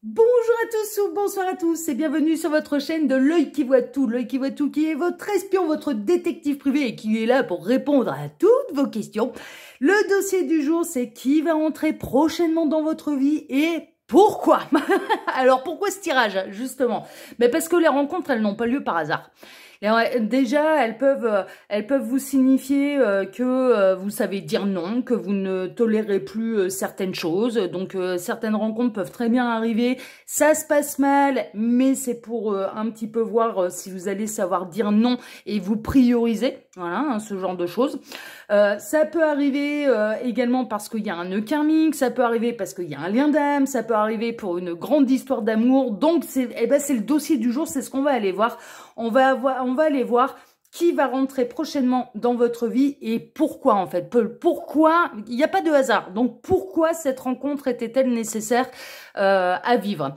Bonjour à tous ou bonsoir à tous et bienvenue sur votre chaîne de l'œil qui voit tout. L'œil qui voit tout qui est votre espion, votre détective privé et qui est là pour répondre à toutes vos questions. Le dossier du jour, c'est qui va entrer prochainement dans votre vie et pourquoi? Alors pourquoi ce tirage justement? Mais parce que les rencontres, elles n'ont pas lieu par hasard. Déjà, elles peuvent vous signifier que vous savez dire non, que vous ne tolérez plus certaines choses. Donc, certaines rencontres peuvent très bien arriver. Ça se passe mal, mais c'est pour un petit peu voir si vous allez savoir dire non et vous prioriser. Voilà, hein, ce genre de choses. Ça peut arriver également parce qu'il y a un nœud karmique. Ça peut arriver parce qu'il y a un lien d'âme. Ça peut arriver pour une grande histoire d'amour. Donc, c'est le dossier du jour. C'est ce qu'on va aller voir. On va aller voir qui va rentrer prochainement dans votre vie et pourquoi en fait. Pourquoi, il n'y a pas de hasard. Donc pourquoi cette rencontre était-elle nécessaire à vivre?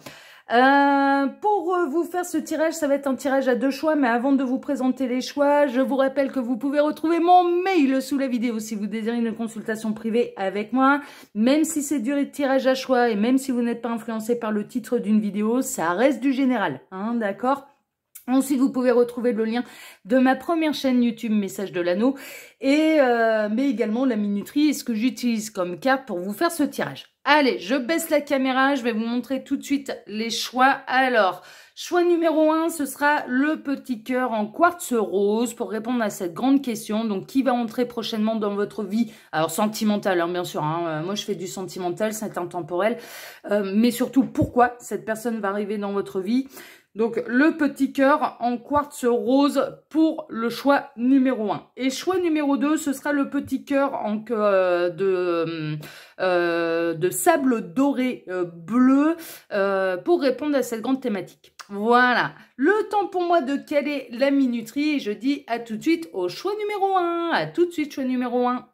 Pour vous faire ce tirage, ça va être un tirage à 2 choix, mais avant de vous présenter les choix, je vous rappelle que vous pouvez retrouver mon mail sous la vidéo si vous désirez une consultation privée avec moi. Même si c'est du tirage à choix et même si vous n'êtes pas influencé par le titre d'une vidéo, ça reste du général, hein, d'accord? Ensuite, vous pouvez retrouver le lien de ma première chaîne YouTube Message de l'Anneau et mais également la minuterie et ce que j'utilise comme carte pour vous faire ce tirage. Allez, je baisse la caméra, je vais vous montrer tout de suite les choix. Alors, choix numéro 1, ce sera le petit cœur en quartz rose pour répondre à cette grande question. Donc, qui va entrer prochainement dans votre vie? Alors, sentimental, hein, bien sûr. Hein, moi, je fais du sentimental, c'est intemporel. Mais surtout, pourquoi cette personne va arriver dans votre vie? Donc, le petit cœur en quartz rose pour le choix numéro 1. Et choix numéro 2, ce sera le petit cœur en de sable doré bleu pour répondre à cette grande thématique. Voilà, le temps pour moi de caler la minuterie et je dis à tout de suite au choix numéro 1. À tout de suite, choix numéro 1.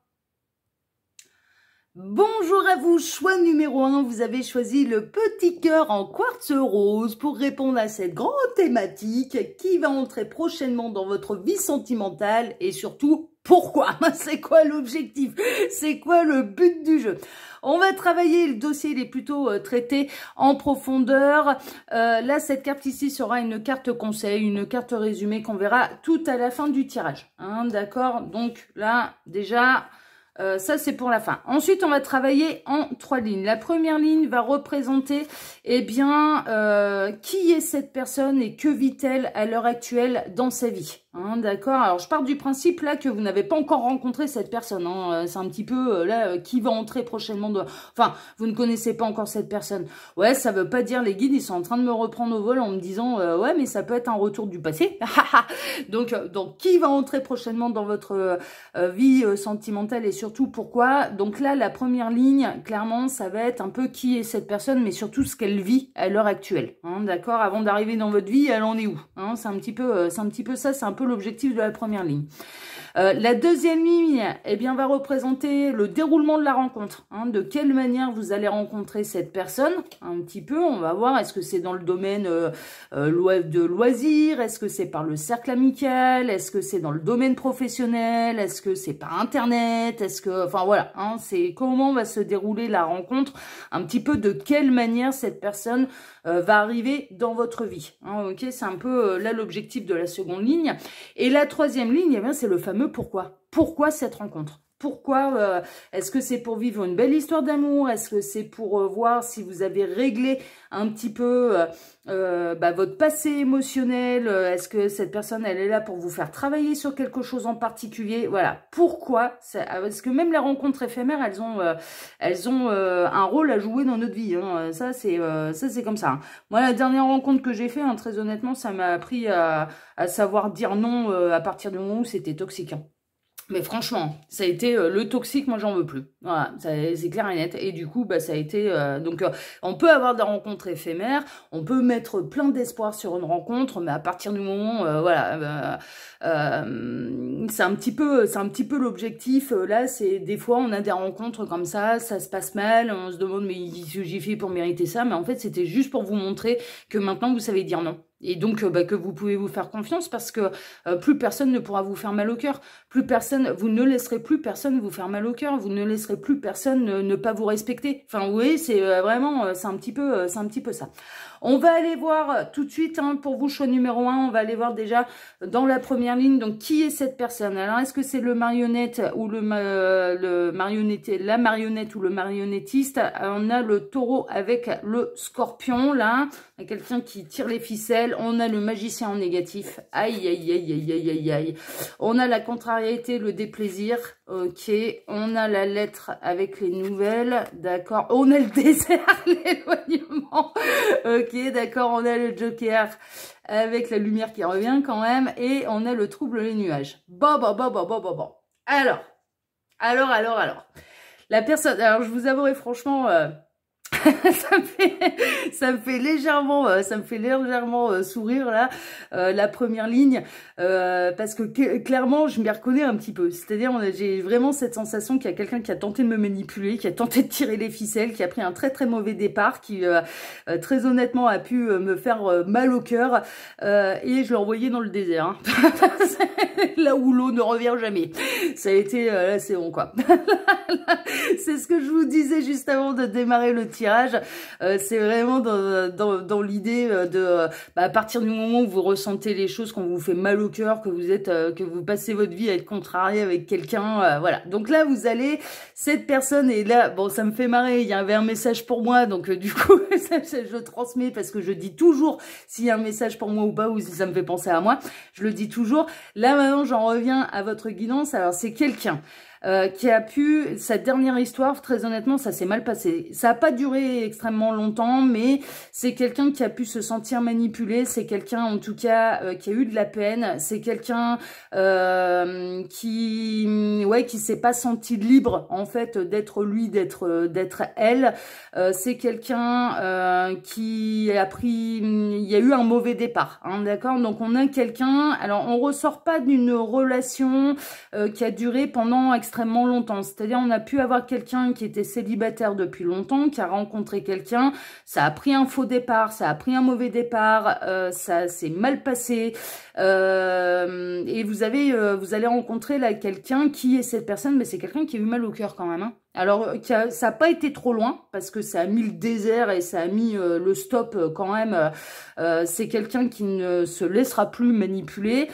Bonjour à vous, choix numéro 1, vous avez choisi le petit cœur en quartz rose pour répondre à cette grande thématique qui va entrer prochainement dans votre vie sentimentale et surtout pourquoi? C'est quoi l'objectif? C'est quoi le but du jeu? On va travailler, le dossier il est plutôt traité en profondeur. Là, cette carte ici sera une carte conseil, une carte résumée qu'on verra tout à la fin du tirage. Hein, d'accord? Donc là, déjà... ça, c'est pour la fin. Ensuite, on va travailler en 3 lignes. La première ligne va représenter, eh bien, qui est cette personne et que vit-elle à l'heure actuelle dans sa vie. Hein, d'accord. Alors, je pars du principe, là, que vous n'avez pas encore rencontré cette personne. Hein. C'est un petit peu, là, qui va entrer prochainement. Enfin, vous ne connaissez pas encore cette personne. Ouais, ça veut pas dire, les guides, ils sont en train de me reprendre au vol en me disant, ouais, mais ça peut être un retour du passé. donc, qui va entrer prochainement dans votre vie sentimentale et surtout pourquoi? Donc là, la première ligne, clairement, ça va être un peu qui est cette personne, mais surtout ce qu'elle vit à l'heure actuelle. Hein, d'accord? Avant d'arriver dans votre vie, elle en est où? Hein, c'est un petit peu ça, c'est un peu l'objectif de la première ligne. La deuxième ligne, eh bien, va représenter le déroulement de la rencontre. Hein, de quelle manière vous allez rencontrer cette personne? Un petit peu, on va voir, est-ce que c'est dans le domaine de loisirs? Est-ce que c'est par le cercle amical? Est-ce que c'est dans le domaine professionnel? Est-ce que c'est par Internet? Est-ce que, enfin voilà, hein, c'est comment va se dérouler la rencontre? Un petit peu de quelle manière cette personne va arriver dans votre vie. Hein, ok, c'est un peu là l'objectif de la seconde ligne. Et la troisième ligne, eh bien, c'est le fameux pourquoi. Pourquoi cette rencontre? Pourquoi? Est-ce que c'est pour vivre une belle histoire d'amour? Est-ce que c'est pour voir si vous avez réglé un petit peu votre passé émotionnel? Est-ce que cette personne, elle est là pour vous faire travailler sur quelque chose en particulier? Voilà. Pourquoi? Parce que même les rencontres éphémères, elles ont un rôle à jouer dans notre vie. Hein. Ça, c'est comme ça. Hein. Moi, la dernière rencontre que j'ai fait, hein, très honnêtement, ça m'a appris à savoir dire non à partir du moment où c'était toxique. Hein. Mais franchement, ça a été le toxique, moi j'en veux plus. Voilà, c'est clair et net. Et du coup, ça a été... on peut avoir des rencontres éphémères, on peut mettre plein d'espoir sur une rencontre, mais à partir du moment, c'est un petit peu l'objectif. Là, c'est des fois, on a des rencontres comme ça se passe mal, on se demande, mais j'ai fait pour mériter ça. Mais en fait, c'était juste pour vous montrer que maintenant, vous savez dire non. Et donc, que vous pouvez vous faire confiance parce que plus personne ne pourra vous faire mal au cœur. Vous ne laisserez plus personne vous faire mal au cœur. Vous ne laisserez plus personne ne pas vous respecter. Enfin, vous voyez, c'est vraiment, c'est un petit peu ça. On va aller voir tout de suite, hein, pour vous, choix numéro 1, on va aller voir déjà dans la première ligne, donc qui est cette personne? Alors, est-ce que c'est le marionnette ou la marionnette ou le marionnettiste? On a le taureau avec le scorpion, là, quelqu'un qui tire les ficelles, on a le magicien en négatif, aïe, aïe, aïe, aïe, aïe, aïe, aïe, on a la contrariété, le déplaisir, ok, on a la lettre avec les nouvelles, d'accord, on a le désert, l'éloignement, ok, d'accord, on a le joker avec la lumière qui revient quand même, et on a le trouble, les nuages. Bon. Alors. La personne, alors je vous avouerai franchement, ça me fait légèrement sourire là, la première ligne, parce que clairement je m'y reconnais un petit peu. C'est-à-dire j'ai vraiment cette sensation qu'il y a quelqu'un qui a tenté de me manipuler, qui a tenté de tirer les ficelles, qui a pris un très très mauvais départ, qui très honnêtement a pu me faire mal au cœur, et je l'ai envoyé dans le désert, hein. Là où l'eau ne revient jamais. Ça a été là, c'est bon quoi. C'est ce que je vous disais juste avant de démarrer le tirage. C'est vraiment dans l'idée de à partir du moment où vous ressentez les choses, qu'on vous fait mal au cœur, que vous passez votre vie à être contrarié avec quelqu'un, voilà. Donc là, vous allez, cette personne est là, bon, ça me fait marrer, il y avait un message pour moi, donc du coup, je transmets parce que je dis toujours s'il y a un message pour moi ou pas, ou si ça me fait penser à moi, je le dis toujours. Là, maintenant, j'en reviens à votre guidance. Alors, c'est quelqu'un qui a pu, sa dernière histoire, très honnêtement, ça s'est mal passé. Ça n'a pas duré extrêmement longtemps, mais c'est quelqu'un qui a pu se sentir manipulé, c'est quelqu'un, en tout cas, qui a eu de la peine, c'est quelqu'un qui s'est pas senti libre, en fait, d'être lui, d'être elle. C'est quelqu'un qui a pris, il y a eu un mauvais départ, hein, d'accord? Donc, on a quelqu'un, alors, on ressort pas d'une relation qui a duré pendant extrêmement longtemps. C'est-à-dire, on a pu avoir quelqu'un qui était célibataire depuis longtemps, qui a rencontré quelqu'un, ça a pris un faux départ, ça a pris un mauvais départ, ça s'est mal passé, et vous allez rencontrer là quelqu'un qui est cette personne, mais c'est quelqu'un qui a eu mal au cœur quand même, hein. Alors, ça n'a pas été trop loin, parce que ça a mis le désert et ça a mis le stop quand même. C'est quelqu'un qui ne se laissera plus manipuler.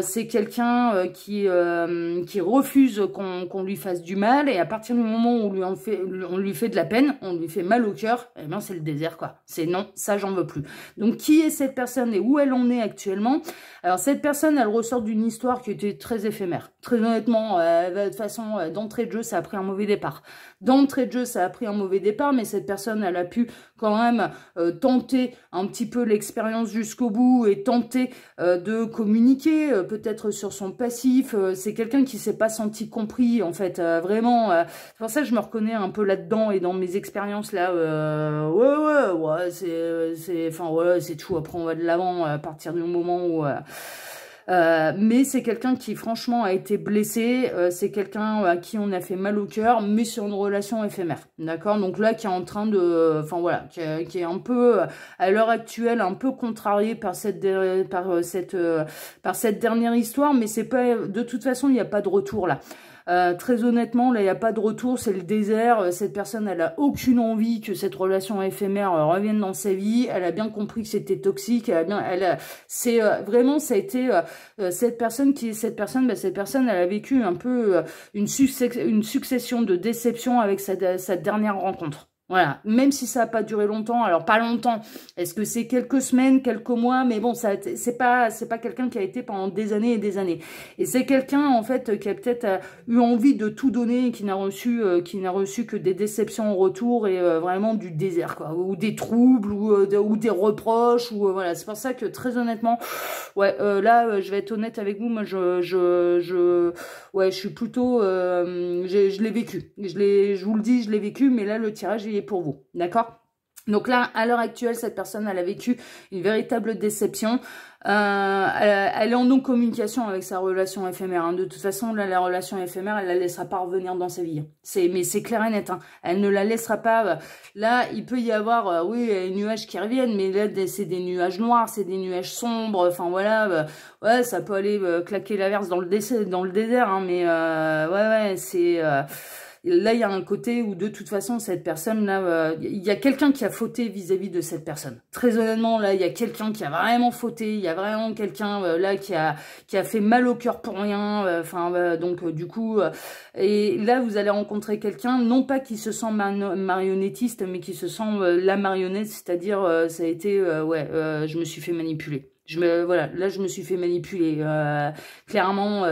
C'est quelqu'un qui refuse qu'on lui fasse du mal. Et à partir du moment où on lui fait de la peine, on lui fait mal au cœur, eh bien, c'est le désert, quoi. C'est non, ça, j'en veux plus. Donc, qui est cette personne et où elle en est actuellement? Alors, cette personne, elle ressort d'une histoire qui était très éphémère. Très honnêtement, de toute façon, d'entrée de jeu, ça a pris un mauvais départ. D'entrée de jeu, ça a pris un mauvais départ, mais cette personne, elle a pu quand même tenter un petit peu l'expérience jusqu'au bout et tenter de communiquer, peut-être sur son passif. C'est quelqu'un qui s'est pas senti compris, en fait, vraiment. C'est pour ça que je me reconnais un peu là-dedans et dans mes expériences là. Ouais, c'est tout. Après, on va de l'avant à partir du moment où. Mais c'est quelqu'un qui franchement a été blessé, c'est quelqu'un à qui on a fait mal au cœur, mais sur une relation éphémère, d'accord? Donc là, qui est en train de, enfin voilà, qui est un peu, à l'heure actuelle, un peu contrarié par cette dernière histoire, mais c'est pas, de toute façon, il n'y a pas de retour là. Très honnêtement, là, il n'y a pas de retour, c'est le désert. Cette personne, elle a aucune envie que cette relation éphémère revienne dans sa vie. Elle a bien compris que c'était toxique. C'est vraiment, ça a été cette personne, elle a vécu un peu une succession de déceptions avec sa dernière rencontre. Voilà, même si ça n'a pas duré longtemps, alors pas longtemps, est-ce que c'est quelques semaines, quelques mois, mais bon, c'est pas quelqu'un qui a été pendant des années et des années. Et c'est quelqu'un, en fait, qui a peut-être eu envie de tout donner et qui n'a reçu que des déceptions en retour et vraiment du désert, quoi, ou des troubles, ou des reproches, ou voilà. C'est pour ça que, très honnêtement, ouais, là, je vais être honnête avec vous, moi, ouais, je suis plutôt, je l'ai vécu. Je vous le dis, je l'ai vécu, mais là, le tirage, il est pour vous, d'accord? Donc là, à l'heure actuelle, cette personne, elle a vécu une véritable déception. Elle est en non-communication avec sa relation éphémère. Hein. De toute façon, là, la relation éphémère, elle la laissera pas revenir dans sa vie. Mais c'est clair et net. Hein. Elle ne la laissera pas. Là, il peut y avoir, oui, des nuages qui reviennent, mais là, c'est des nuages noirs, c'est des nuages sombres. Enfin voilà, ouais, ça peut aller claquer l'averse dans le désert. Hein, mais ouais, c'est là, il y a un côté où, de toute façon, cette personne-là, il y a quelqu'un qui a fauté vis-à-vis de cette personne. Très honnêtement, là, il y a quelqu'un qui a vraiment fauté. Il y a vraiment quelqu'un, là, qui a fait mal au cœur pour rien. Enfin, donc, du coup... et là, vous allez rencontrer quelqu'un, non pas qui se sent marionnettiste, mais qui se sent la marionnette, c'est-à-dire, ça a été... ouais, je me suis fait manipuler. Voilà, là, je me suis fait manipuler. Clairement,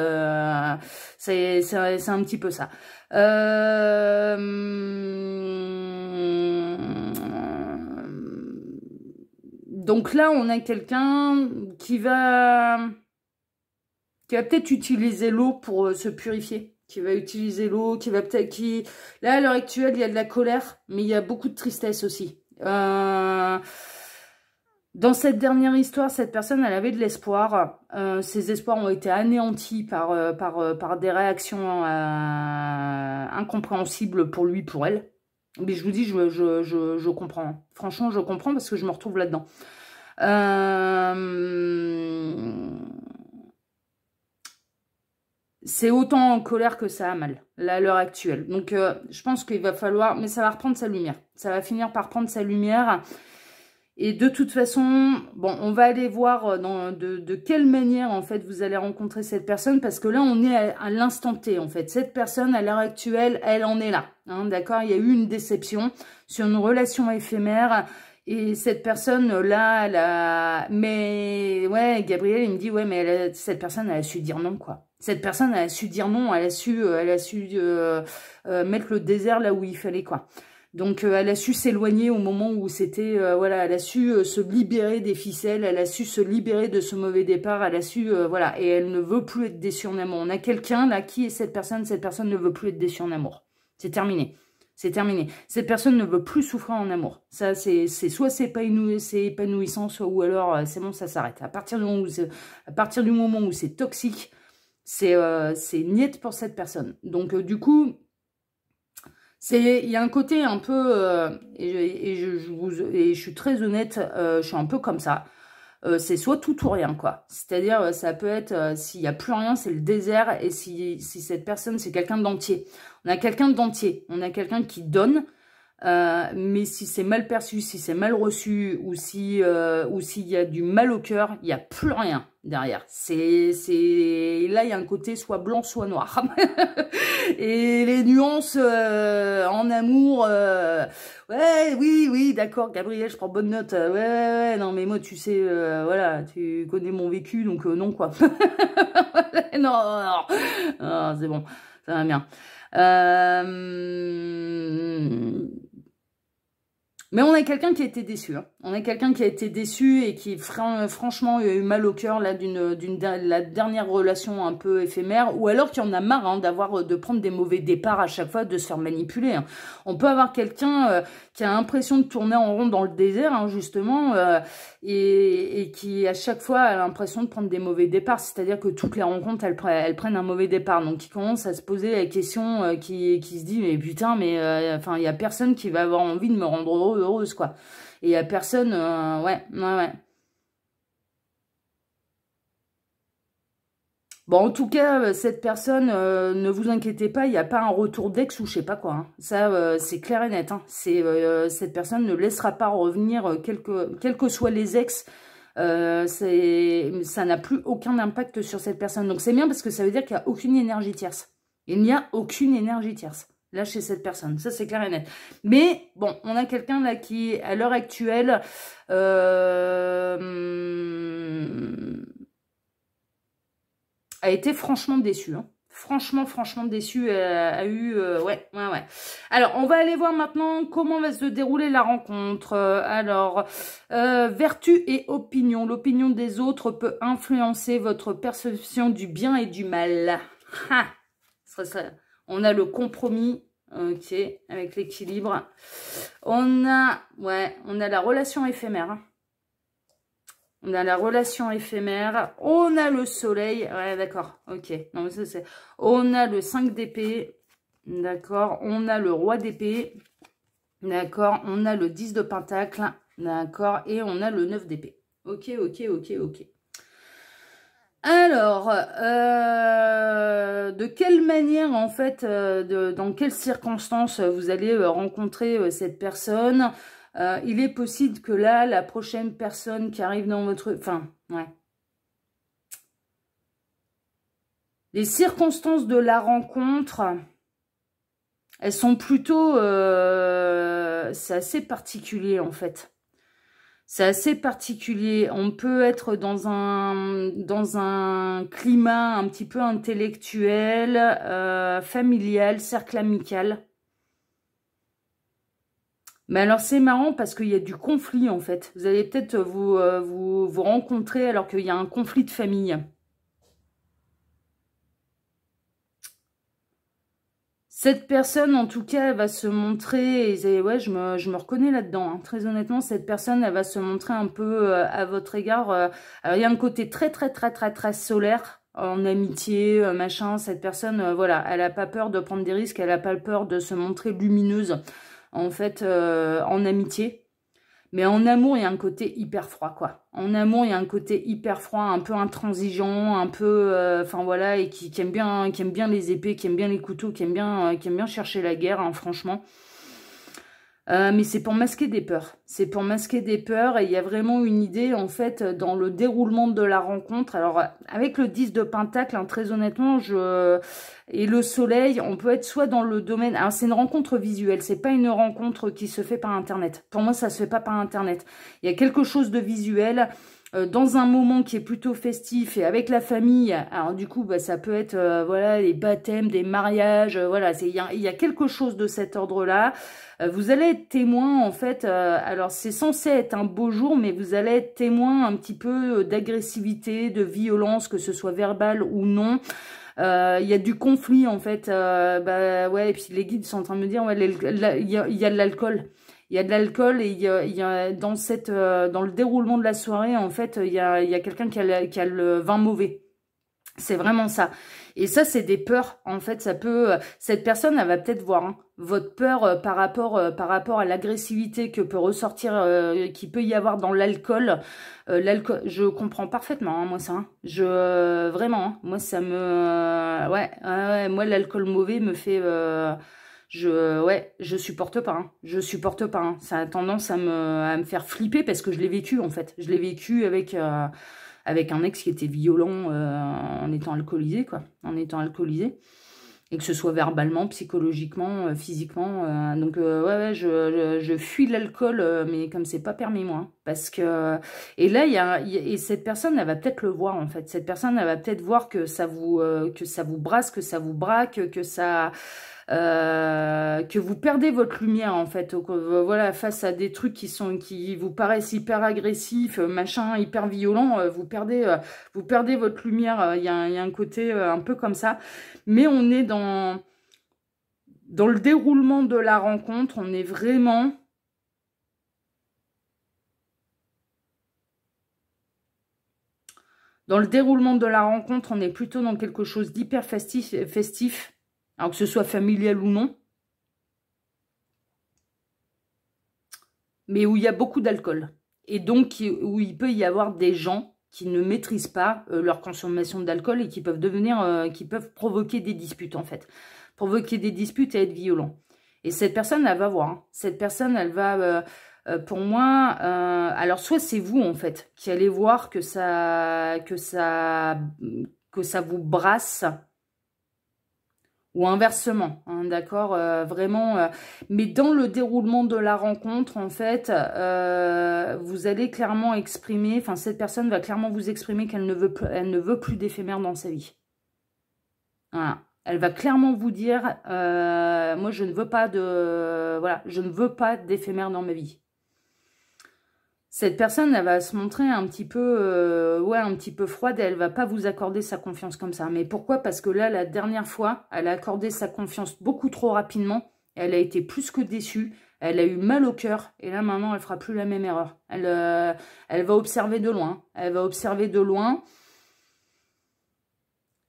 c'est un petit peu ça. Donc là, on a quelqu'un qui va peut-être utiliser l'eau pour se purifier, qui va utiliser l'eau, qui va peut-être... Là, à l'heure actuelle, il y a de la colère, mais il y a beaucoup de tristesse aussi. Dans cette dernière histoire, cette personne, elle avait de l'espoir. Ces espoirs ont été anéantis par des réactions incompréhensibles pour lui, pour elle. Mais je vous dis, je comprends. Franchement, je comprends parce que je me retrouve là-dedans. C'est autant en colère que ça a mal, là, à l'heure actuelle. Donc, je pense qu'il va falloir... Mais ça va reprendre sa lumière. Ça va finir par prendre sa lumière. Et de toute façon, bon, on va aller voir de quelle manière, en fait, vous allez rencontrer cette personne. Parce que là, on est à l'instant T, en fait. Cette personne, à l'heure actuelle, elle en est là. Hein, d'accord? Il y a eu une déception sur une relation éphémère. Et cette personne-là, elle a... Mais, ouais, Gabriel, il me dit, ouais, mais cette personne, elle a su dire non, quoi. Cette personne, elle a su dire non. Elle a su mettre le désert là où il fallait, quoi. Donc, elle a su s'éloigner au moment où c'était... voilà, elle a su se libérer des ficelles, elle a su se libérer de ce mauvais départ, elle a su... voilà, et elle ne veut plus être déçue en amour. On a quelqu'un, là, qui est cette personne? Cette personne ne veut plus être déçue en amour. C'est terminé. C'est terminé. Cette personne ne veut plus souffrir en amour. Ça, c'est soit c'est épanouissant, soit ou alors c'est bon, ça s'arrête. À partir du moment où c'est toxique, c'est niette pour cette personne. Donc, du coup... il y a un côté un peu, et je suis très honnête, je suis un peu comme ça. C'est soit tout ou rien, quoi. C'est-à-dire, ça peut être, s'il n'y a plus rien, c'est le désert, et si cette personne, c'est quelqu'un d'entier. On a quelqu'un d'entier, on a quelqu'un qui donne, mais si c'est mal perçu, si c'est mal reçu, ou s'il y a du mal au cœur, il n'y a plus rien derrière. Là, il y a un côté soit blanc, soit noir. Et les nuances en amour, ouais, oui, d'accord, Gabriel, je prends bonne note. Ouais, non, mais moi, tu sais, voilà, tu connais mon vécu, donc non, quoi. Non, c'est bon, ça va bien. Mais on a quelqu'un qui a été déçu. Hein. On a quelqu'un qui a été déçu et qui, franchement, a eu mal au cœur là la dernière relation un peu éphémère. Ou alors qui en a marre hein, de prendre des mauvais départs à chaque fois, de se faire manipuler. Hein. On peut avoir quelqu'un qui a l'impression de tourner en rond dans le désert, hein, justement, et qui, à chaque fois, a l'impression de prendre des mauvais départs. C'est-à-dire que toutes les rencontres, elles prennent un mauvais départ. Donc, qui commence à se poser la question, qui se dit, mais putain, mais enfin, il y a personne qui va avoir envie de me rendre heureuse, quoi. Et il y a personne, ouais. Bon, en tout cas, cette personne, ne vous inquiétez pas, il n'y a pas un retour d'ex ou je sais pas quoi. Hein. Ça, c'est clair et net. Hein. Cette personne ne laissera pas revenir, quels que soient les ex. Ça n'a plus aucun impact sur cette personne. Donc, c'est bien parce que ça veut dire qu'il n'y a aucune énergie tierce. Il n'y a aucune énergie tierce. Là, chez cette personne. Ça, c'est clair et net. Mais, bon, on a quelqu'un là qui, à l'heure actuelle, a été franchement déçu. Hein. Franchement déçu. A eu... ouais. Alors, on va aller voir maintenant comment va se dérouler la rencontre. Alors, vertu et opinion. L'opinion des autres peut influencer votre perception du bien et du mal. Ha! On a le compromis. Ok, avec l'équilibre. On a la relation éphémère. Hein. On a la relation éphémère. On a le soleil. Ouais, d'accord. Ok. Non, mais ça, c'est... On a le 5 d'épée. D'accord. On a le roi d'épée. D'accord. On a le 10 de pentacle. D'accord. Et on a le 9 d'épée. Ok, ok, ok, ok. Alors, de quelle manière, en fait, dans quelles circonstances vous allez rencontrer cette personne? Il est possible que là, la prochaine personne qui arrive dans votre... Enfin, ouais. Les circonstances de la rencontre, elles sont plutôt... c'est assez particulier, en fait. C'est assez particulier. On peut être dans un climat un petit peu intellectuel, familial, cercle amical. Mais alors, c'est marrant parce qu'il y a du conflit, en fait. Vous allez peut-être vous rencontrer alors qu'il y a un conflit de famille. Cette personne, en tout cas, elle va se montrer, et ouais, je me reconnais là-dedans, hein. Très honnêtement, cette personne, elle va se montrer un peu à votre égard. Alors, il y a un côté très, très, très, très, très solaire, en amitié, machin. Cette personne, voilà, elle n'a pas peur de prendre des risques, elle n'a pas peur de se montrer lumineuse, en fait, en amitié. Mais en amour, il y a un côté hyper froid, quoi. En amour, il y a un côté hyper froid, un peu intransigeant, un peu... Enfin, voilà, et qui aime bien les épées, qui aime bien les couteaux, qui aime bien chercher la guerre, hein, franchement. Mais c'est pour masquer des peurs. C'est pour masquer des peurs, et il y a vraiment une idée, en fait, dans le déroulement de la rencontre. Alors, avec le 10 de pentacle, hein, très honnêtement, et le soleil, on peut être soit dans le domaine... Alors, c'est une rencontre visuelle, c'est pas une rencontre qui se fait par Internet. Pour moi, ça se fait pas par Internet. Il y a quelque chose de visuel... dans un moment qui est plutôt festif et avec la famille. Alors du coup, bah, ça peut être voilà, les baptêmes, des mariages, voilà, il y a quelque chose de cet ordre-là. Vous allez être témoin, en fait, alors c'est censé être un beau jour, mais vous allez être témoin un petit peu d'agressivité, de violence, que ce soit verbale ou non. Il y a du conflit, en fait. Bah ouais, et puis les guides sont en train de me dire, ouais, il y a de l'alcool. Il y a de l'alcool, et il y a dans le déroulement de la soirée, en fait, il y a quelqu'un qui a le vin mauvais. C'est vraiment ça. Et ça, c'est des peurs. En fait, ça peut... cette personne, elle va peut-être voir, hein, votre peur par rapport à l'agressivité que peut ressortir, qui peut y avoir dans l'alcool. L'alcool, je comprends parfaitement, hein, moi, ça. Hein. Vraiment, hein, moi, ça me... ouais, moi, l'alcool mauvais me fait... je supporte pas, hein. Je supporte pas, hein. Ça a tendance à me faire flipper parce que je l'ai vécu, en fait. Je l'ai vécu avec un ex qui était violent en étant alcoolisé, quoi. En étant alcoolisé. Et que ce soit verbalement, psychologiquement, physiquement. Donc, ouais, je fuis l'alcool, mais comme c'est pas permis, moi. Hein. Parce que... Et là, et cette personne, elle va peut-être le voir, en fait. Cette personne, elle va peut-être voir que ça vous brasse, que ça vous braque, que vous perdez votre lumière, en fait, voilà, face à des trucs qui vous paraissent hyper agressifs, machin, hyper violents, vous perdez votre lumière. Il y a un côté un peu comme ça, mais on est dans le déroulement de la rencontre, on est vraiment dans le déroulement de la rencontre, on est plutôt dans quelque chose d'hyper festif. Alors que ce soit familial ou non, mais où il y a beaucoup d'alcool. Et donc, où il peut y avoir des gens qui ne maîtrisent pas leur consommation d'alcool et qui peuvent provoquer des disputes, en fait. Provoquer des disputes et être violents. Et cette personne, elle va voir. Hein. Cette personne, elle va... pour moi, alors soit c'est vous, en fait, qui allez voir que ça vous brasse, ou inversement, hein, d'accord, vraiment. Mais dans le déroulement de la rencontre, en fait, vous allez clairement exprimer, enfin, cette personne va clairement vous exprimer qu'elle ne veut plus d'éphémère dans sa vie. Voilà. Elle va clairement vous dire, moi, je ne veux pas je ne veux pas d'éphémère dans ma vie. Cette personne, elle va se montrer un petit peu froide, et elle va pas vous accorder sa confiance comme ça. Mais pourquoi? Parce que là, la dernière fois, elle a accordé sa confiance beaucoup trop rapidement, Elle a été plus que déçue. Elle a eu mal au cœur. Et là, maintenant, elle fera plus la même erreur. Elle va observer de loin. Elle va observer de loin.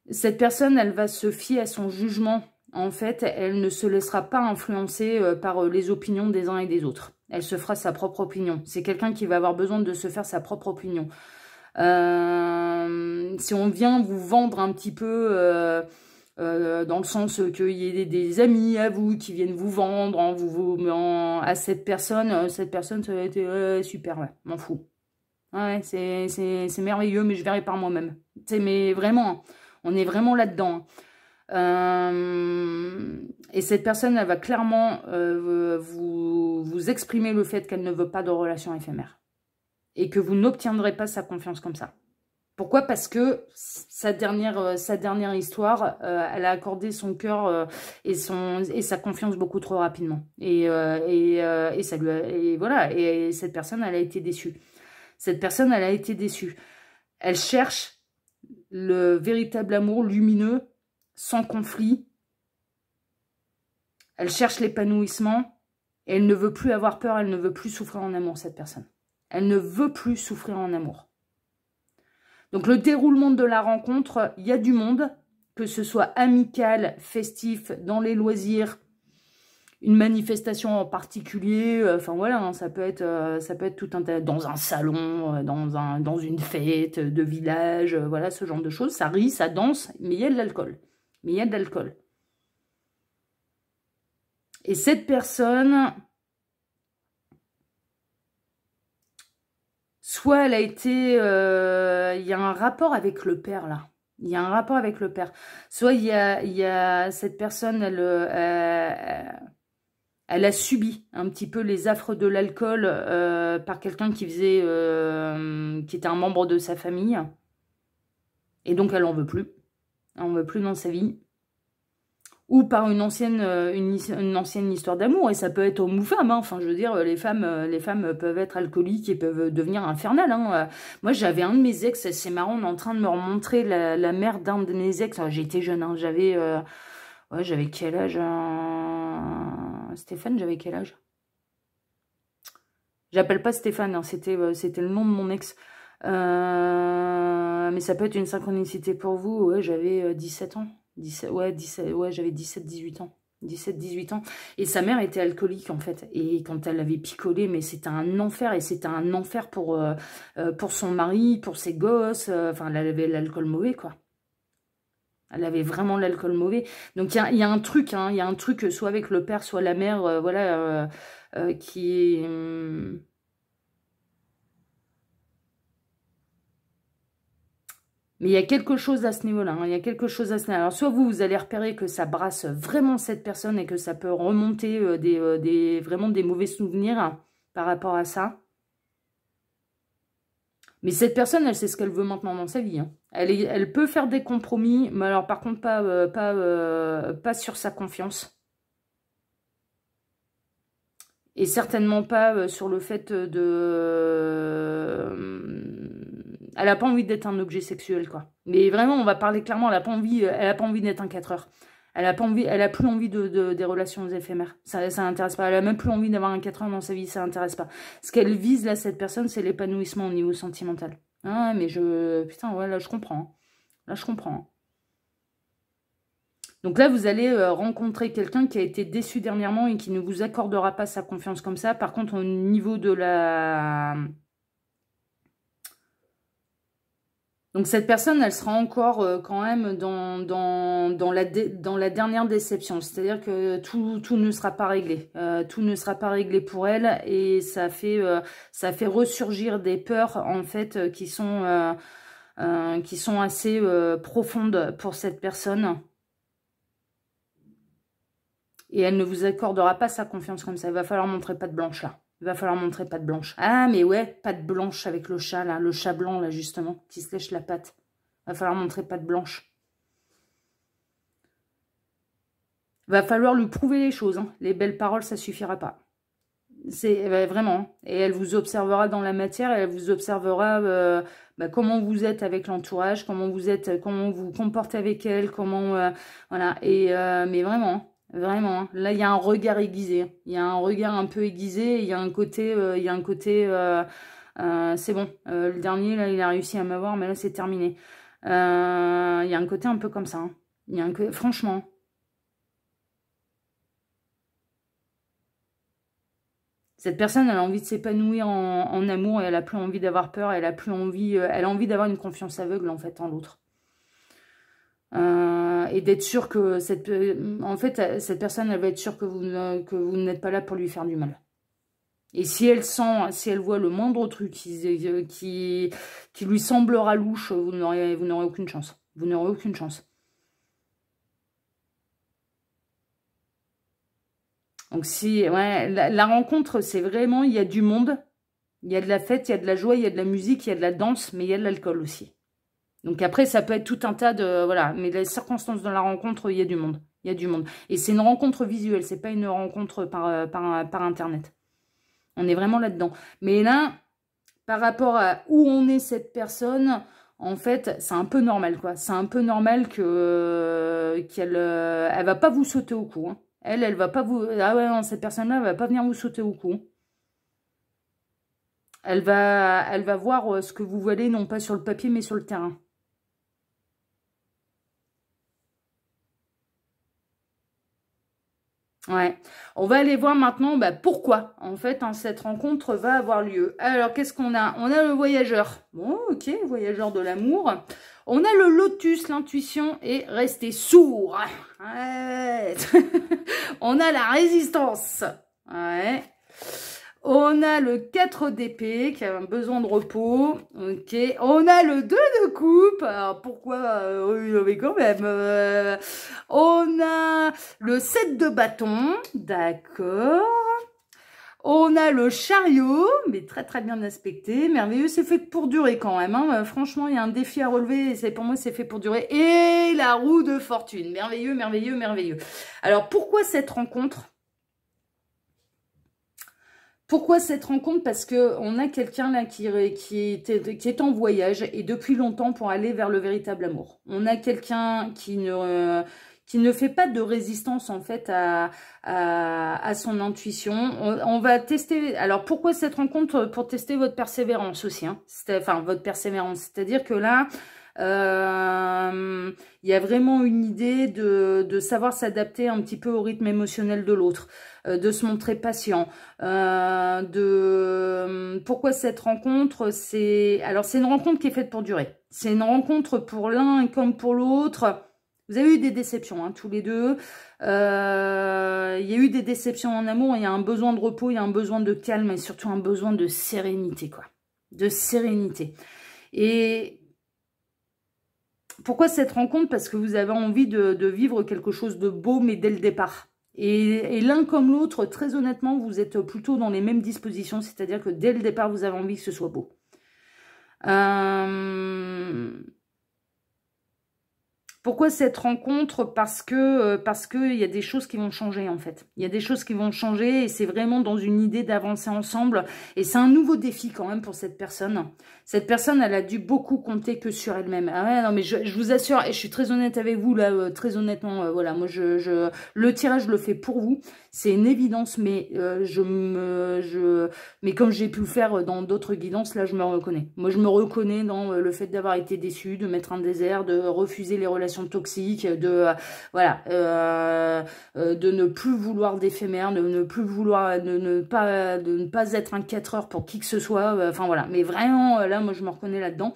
Cette personne, elle va se fier à son jugement. En fait, elle ne se laissera pas influencer par les opinions des uns et des autres. Elle se fera sa propre opinion. C'est quelqu'un qui va avoir besoin de se faire sa propre opinion. Si on vient vous vendre un petit peu, dans le sens qu'il y ait des amis à vous qui viennent vous vendre à cette personne ça va être super, ouais, m'en fous. Ouais, c'est merveilleux, mais je verrai par moi-même. Mais vraiment, on est vraiment là-dedans. Et cette personne, elle va clairement vous exprimer le fait qu'elle ne veut pas de relation éphémère. Et que vous n'obtiendrez pas sa confiance comme ça. Pourquoi? Parce que sa dernière histoire, elle a accordé son cœur et sa confiance beaucoup trop rapidement. Et voilà. Et cette personne, elle a été déçue. Cette personne, elle a été déçue. Elle cherche le véritable amour lumineux, sans conflit. Elle cherche l'épanouissement. Et elle ne veut plus avoir peur, elle ne veut plus souffrir en amour, cette personne. Elle ne veut plus souffrir en amour. Donc, le déroulement de la rencontre, il y a du monde, que ce soit amical, festif, dans les loisirs, une manifestation en particulier, enfin voilà, hein, ça peut être tout un tas, dans un salon, dans une fête de village, voilà, ce genre de choses. Ça rit, ça danse, mais il y a de l'alcool. Et cette personne, soit elle a été... il y a un rapport avec le père, là. Il y a un rapport avec le père. Soit il y a cette personne, elle a subi un petit peu les affres de l'alcool par quelqu'un qui était un membre de sa famille. Et donc, elle n'en veut plus. Elle n'en veut plus dans sa vie. Ou par une ancienne histoire d'amour, et ça peut être homme ou femme, hein. Enfin, je veux dire, les femmes peuvent être alcooliques et peuvent devenir infernales, hein. Moi, j'avais un de mes ex, c'est marrant, on est en train de me remontrer la mère d'un de mes ex. J'étais jeune, hein. J'avais quel âge, Stéphane, j'avais quel âge? J'appelle pas Stéphane, hein. C'était le nom de mon ex. Mais ça peut être une synchronicité pour vous. Ouais, j'avais 17 ans. Ouais, j'avais 17-18 ans. 17-18 ans. Et sa mère était alcoolique, en fait. Et quand elle avait picolé, mais c'était un enfer. Et c'était un enfer pour son mari, pour ses gosses. Enfin, elle avait l'alcool mauvais, quoi. Elle avait vraiment l'alcool mauvais. Donc, il y a un truc, hein. Il y a un truc, soit avec le père, soit la mère, voilà, qui est... Mais il y a quelque chose à ce niveau-là, hein. Il y a quelque chose à ce niveau-là. Alors, soit vous allez repérer que ça brasse vraiment cette personne et que ça peut remonter vraiment des mauvais souvenirs, hein, par rapport à ça. Mais cette personne, elle sait ce qu'elle veut maintenant dans sa vie, hein. Elle peut faire des compromis, mais alors par contre, pas sur sa confiance. Et certainement pas sur le fait elle n'a pas envie d'être un objet sexuel, quoi. Mais vraiment, on va parler clairement, elle n'a pas envie d'être un 4 heures. Elle a plus envie des relations éphémères. Ça l'intéresse pas. Elle a même plus envie d'avoir un 4 heures dans sa vie, ça l'intéresse pas. Ce qu'elle vise, là, cette personne, c'est l'épanouissement au niveau sentimental. Ah, mais putain, ouais, là, je comprends, hein. Là, je comprends, hein. Donc là, vous allez rencontrer quelqu'un qui a été déçu dernièrement et qui ne vous accordera pas sa confiance comme ça. Par contre, au niveau de la... Donc cette personne, elle sera encore quand même dans la dernière déception. C'est-à-dire que tout ne sera pas réglé. Tout ne sera pas réglé pour elle. Et ça fait ressurgir des peurs, en fait, qui sont assez profondes pour cette personne. Et elle ne vous accordera pas sa confiance comme ça. Il va falloir montrer patte blanche, là. Il va falloir montrer patte blanche. Ah, mais ouais, patte blanche avec le chat, là. Le chat blanc, là, justement, qui se lèche la patte. Il va falloir montrer patte blanche. Il va falloir lui prouver les choses, hein. Les belles paroles, ça suffira pas. C'est vraiment. Et elle vous observera dans la matière. Et elle vous observera comment vous êtes avec l'entourage, comment vous vous comportez avec elle, comment... voilà. Et, mais vraiment... Vraiment, hein. Là, il y a un regard aiguisé. Il y a un regard un peu aiguisé. Il y a un côté... c'est bon. Le dernier, là, il a réussi à m'avoir, mais là, c'est terminé. Il y a un côté un peu comme ça. Hein. Il y a franchement... Cette personne, elle a envie de s'épanouir en amour et elle a plus envie d'avoir peur. Elle a plus envie... elle a envie d'avoir une confiance aveugle, en fait, en l'autre. Et d'être sûr que en fait, cette personne, elle va être sûre que vous n'êtes pas là pour lui faire du mal. Et si elle voit le moindre truc qui lui semblera louche, vous n'aurez aucune chance. Vous n'aurez aucune chance. Donc si, ouais, la rencontre, c'est vraiment, il y a du monde, il y a de la fête, il y a de la joie, il y a de la musique, il y a de la danse, mais il y a de l'alcool aussi. Donc après, ça peut être tout un tas de... Voilà, mais les circonstances de la rencontre, il y a du monde. Il y a du monde. Et c'est une rencontre visuelle, c'est pas une rencontre par Internet. On est vraiment là-dedans. Mais là, par rapport à où on est cette personne, en fait, c'est un peu normal, quoi. C'est un peu normal qu'elle elle va pas vous sauter au cou. Hein. Elle va pas vous... Ah ouais, non, cette personne-là, elle va pas venir vous sauter au cou. Elle va voir ce que vous valez, non pas sur le papier, mais sur le terrain. Ouais, on va aller voir maintenant pourquoi, en fait, hein, cette rencontre va avoir lieu. Alors, qu'est-ce qu'on a? On a le voyageur. Bon, ok, voyageur de l'amour. On a le lotus, l'intuition et rester sourd. Ouais. On a la résistance. Ouais. On a le 4 d'épée qui a un besoin de repos. Ok. On a le 2 de coupe. Alors pourquoi oui, mais quand même. On a le 7 de bâton. D'accord. On a le chariot, mais très très bien aspecté, merveilleux, c'est fait pour durer quand même. Hein. Franchement, il y a un défi à relever, et pour moi c'est fait pour durer. Et la roue de fortune, merveilleux, merveilleux, merveilleux. Alors pourquoi cette rencontre ? Pourquoi cette rencontre? Parce que on a quelqu'un là qui est en voyage et depuis longtemps pour aller vers le véritable amour. On a quelqu'un qui ne fait pas de résistance en fait à son intuition. On va tester. Alors pourquoi cette rencontre? Pour tester votre persévérance aussi. Hein. Enfin votre persévérance. C'est-à-dire que là, il y a vraiment une idée de savoir s'adapter un petit peu au rythme émotionnel de l'autre, de se montrer patient. Pourquoi cette rencontre? Alors c'est une rencontre qui est faite pour durer. C'est une rencontre pour l'un comme pour l'autre. Vous avez eu des déceptions, hein, tous les deux. Il y a eu des déceptions en amour. Il y a un besoin de repos, il y a un besoin de calme et surtout un besoin de sérénité, quoi. De sérénité. Et pourquoi cette rencontre? Parce que vous avez envie de vivre quelque chose de beau, mais dès le départ. Et l'un comme l'autre, très honnêtement, vous êtes plutôt dans les mêmes dispositions. C'est-à-dire que dès le départ, vous avez envie que ce soit beau. Pourquoi cette rencontre? Parce que il y a des choses qui vont changer en fait. Il y a des choses qui vont changer et c'est vraiment dans une idée d'avancer ensemble. Et c'est un nouveau défi quand même pour cette personne. Cette personne, elle a dû beaucoup compter que sur elle-même. Ah ouais, non mais je vous assure, et je suis très honnête avec vous là, très honnêtement, voilà, moi le tirage je le fais pour vous. C'est une évidence, mais mais comme j'ai pu le faire dans d'autres guidances, là je me reconnais. Moi je me reconnais dans le fait d'avoir été déçue, de mettre un désert, de refuser les relations toxiques, de ne plus vouloir d'éphémère, de ne plus vouloir, de ne pas être un 4 heures pour qui que ce soit. Enfin voilà, mais vraiment là moi je me reconnais là-dedans.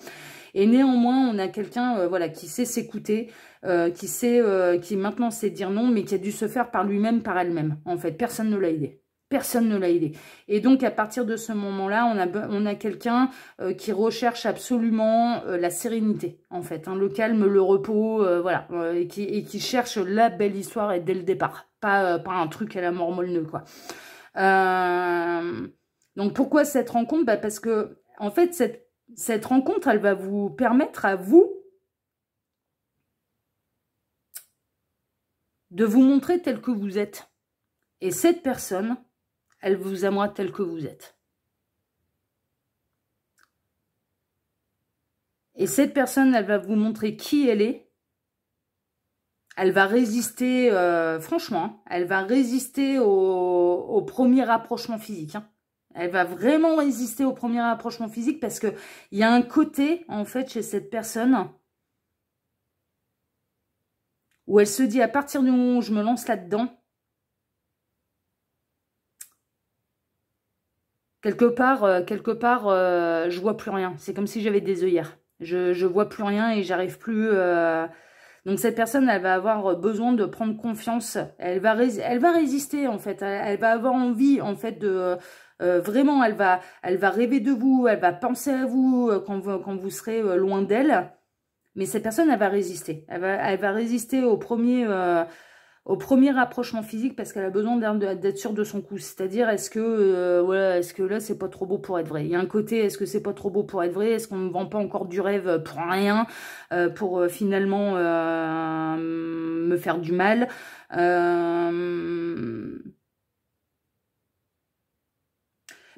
Et néanmoins, on a quelqu'un voilà, qui sait s'écouter, qui maintenant sait dire non, mais qui a dû se faire par lui-même, par elle-même. En fait, personne ne l'a aidé. Personne ne l'a aidé. Et donc, à partir de ce moment-là, on a quelqu'un qui recherche absolument la sérénité, en fait. Hein, le calme, le repos, voilà. Et qui cherche la belle histoire et dès le départ. Pas un truc à la mort molle, quoi. Donc, pourquoi cette rencontre? Parce que, en fait, cette rencontre, elle va vous permettre à vous de vous montrer tel que vous êtes. Et cette personne, elle vous aimera tel que vous êtes. Et cette personne, elle va vous montrer qui elle est Elle va résister, franchement, hein, elle va résister au premier rapprochement physique. Hein. Elle va vraiment résister au premier rapprochement physique parce qu'il y a un côté, en fait, chez cette personne où elle se dit, à partir du moment où je me lance là-dedans, quelque part, je vois plus rien. C'est comme si j'avais des œillères. Je vois plus rien et j'arrive plus... Donc cette personne, elle va avoir besoin de prendre confiance. Elle va résister, en fait. Elle va avoir envie, en fait, de... vraiment, elle va rêver de vous. Elle va penser à vous quand vous serez loin d'elle. Mais cette personne, elle va résister. Elle va résister au premier rapprochement physique parce qu'elle a besoin d'être sûre de son coup. C'est-à-dire, est-ce que là, c'est pas trop beau pour être vrai? Il y a un côté, est-ce que c'est pas trop beau pour être vrai? Est-ce qu'on ne vend pas encore du rêve pour rien, pour finalement me faire du mal?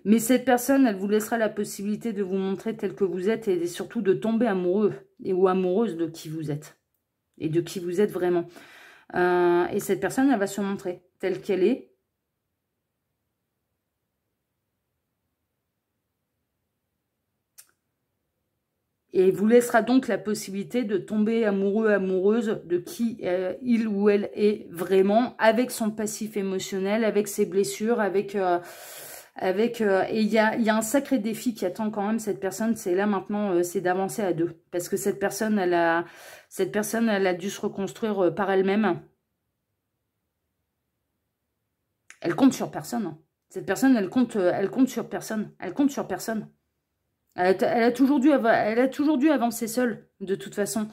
Mais cette personne, elle vous laissera la possibilité de vous montrer tel que vous êtes et surtout de tomber amoureux ou amoureuse de qui vous êtes et de qui vous êtes vraiment. Et cette personne, elle va se montrer telle qu'elle est. Et vous laissera donc la possibilité de tomber amoureux, amoureuse de qui il ou elle est vraiment, avec son passif émotionnel, avec ses blessures, et il y a un sacré défi qui attend quand même cette personne, c'est là maintenant, c'est d'avancer à deux. Parce que cette personne, elle a dû se reconstruire par elle-même. Elle compte sur personne. Hein. Cette personne, elle compte sur personne. Elle compte sur personne. Elle a toujours dû avancer seule, de toute façon.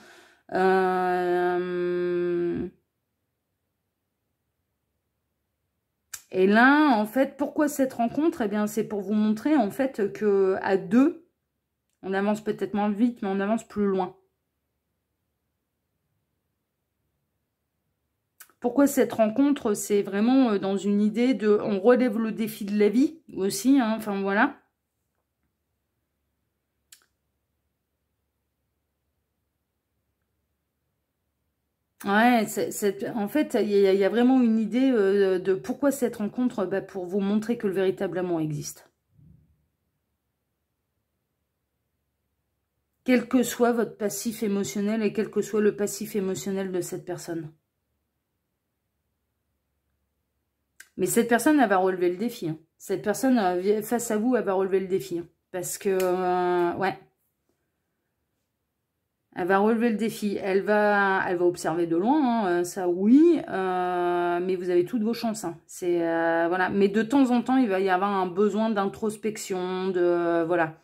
Et là, en fait, pourquoi cette rencontre? Eh bien, c'est pour vous montrer, en fait, que à deux, on avance peut-être moins vite, mais on avance plus loin. Pourquoi cette rencontre? C'est vraiment dans une idée de... On relève le défi de la vie aussi, hein, enfin voilà. Ouais, en fait, il y a vraiment une idée de pourquoi cette rencontre, bah, pour vous montrer que le véritable amour existe. Quel que soit votre passif émotionnel et quel que soit le passif émotionnel de cette personne. Mais cette personne, elle va relever le défi. Hein. Cette personne, face à vous, elle va relever le défi. Hein. Parce que, ouais. Elle va relever le défi. Elle va observer de loin, hein, ça oui. Mais vous avez toutes vos chances. Hein. C'est, voilà. Mais de temps en temps, il va y avoir un besoin d'introspection, voilà.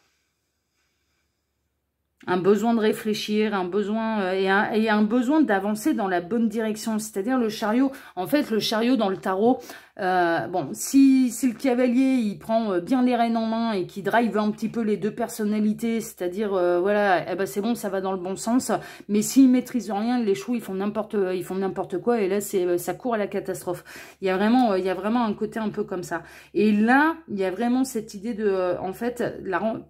Un besoin de réfléchir, un besoin et un besoin d'avancer dans la bonne direction. C'est-à-dire le chariot. En fait, le chariot dans le tarot, bon, si le cavalier, il prend bien les rênes en main et qui drive un petit peu les deux personnalités, c'est-à-dire, voilà, eh ben c'est bon, ça va dans le bon sens. Mais s'ils maîtrisent rien, les chevaux, ils font n'importe quoi. Et là, ça court à la catastrophe. Il y a vraiment un côté un peu comme ça. Et là, il y a vraiment cette idée de, en fait,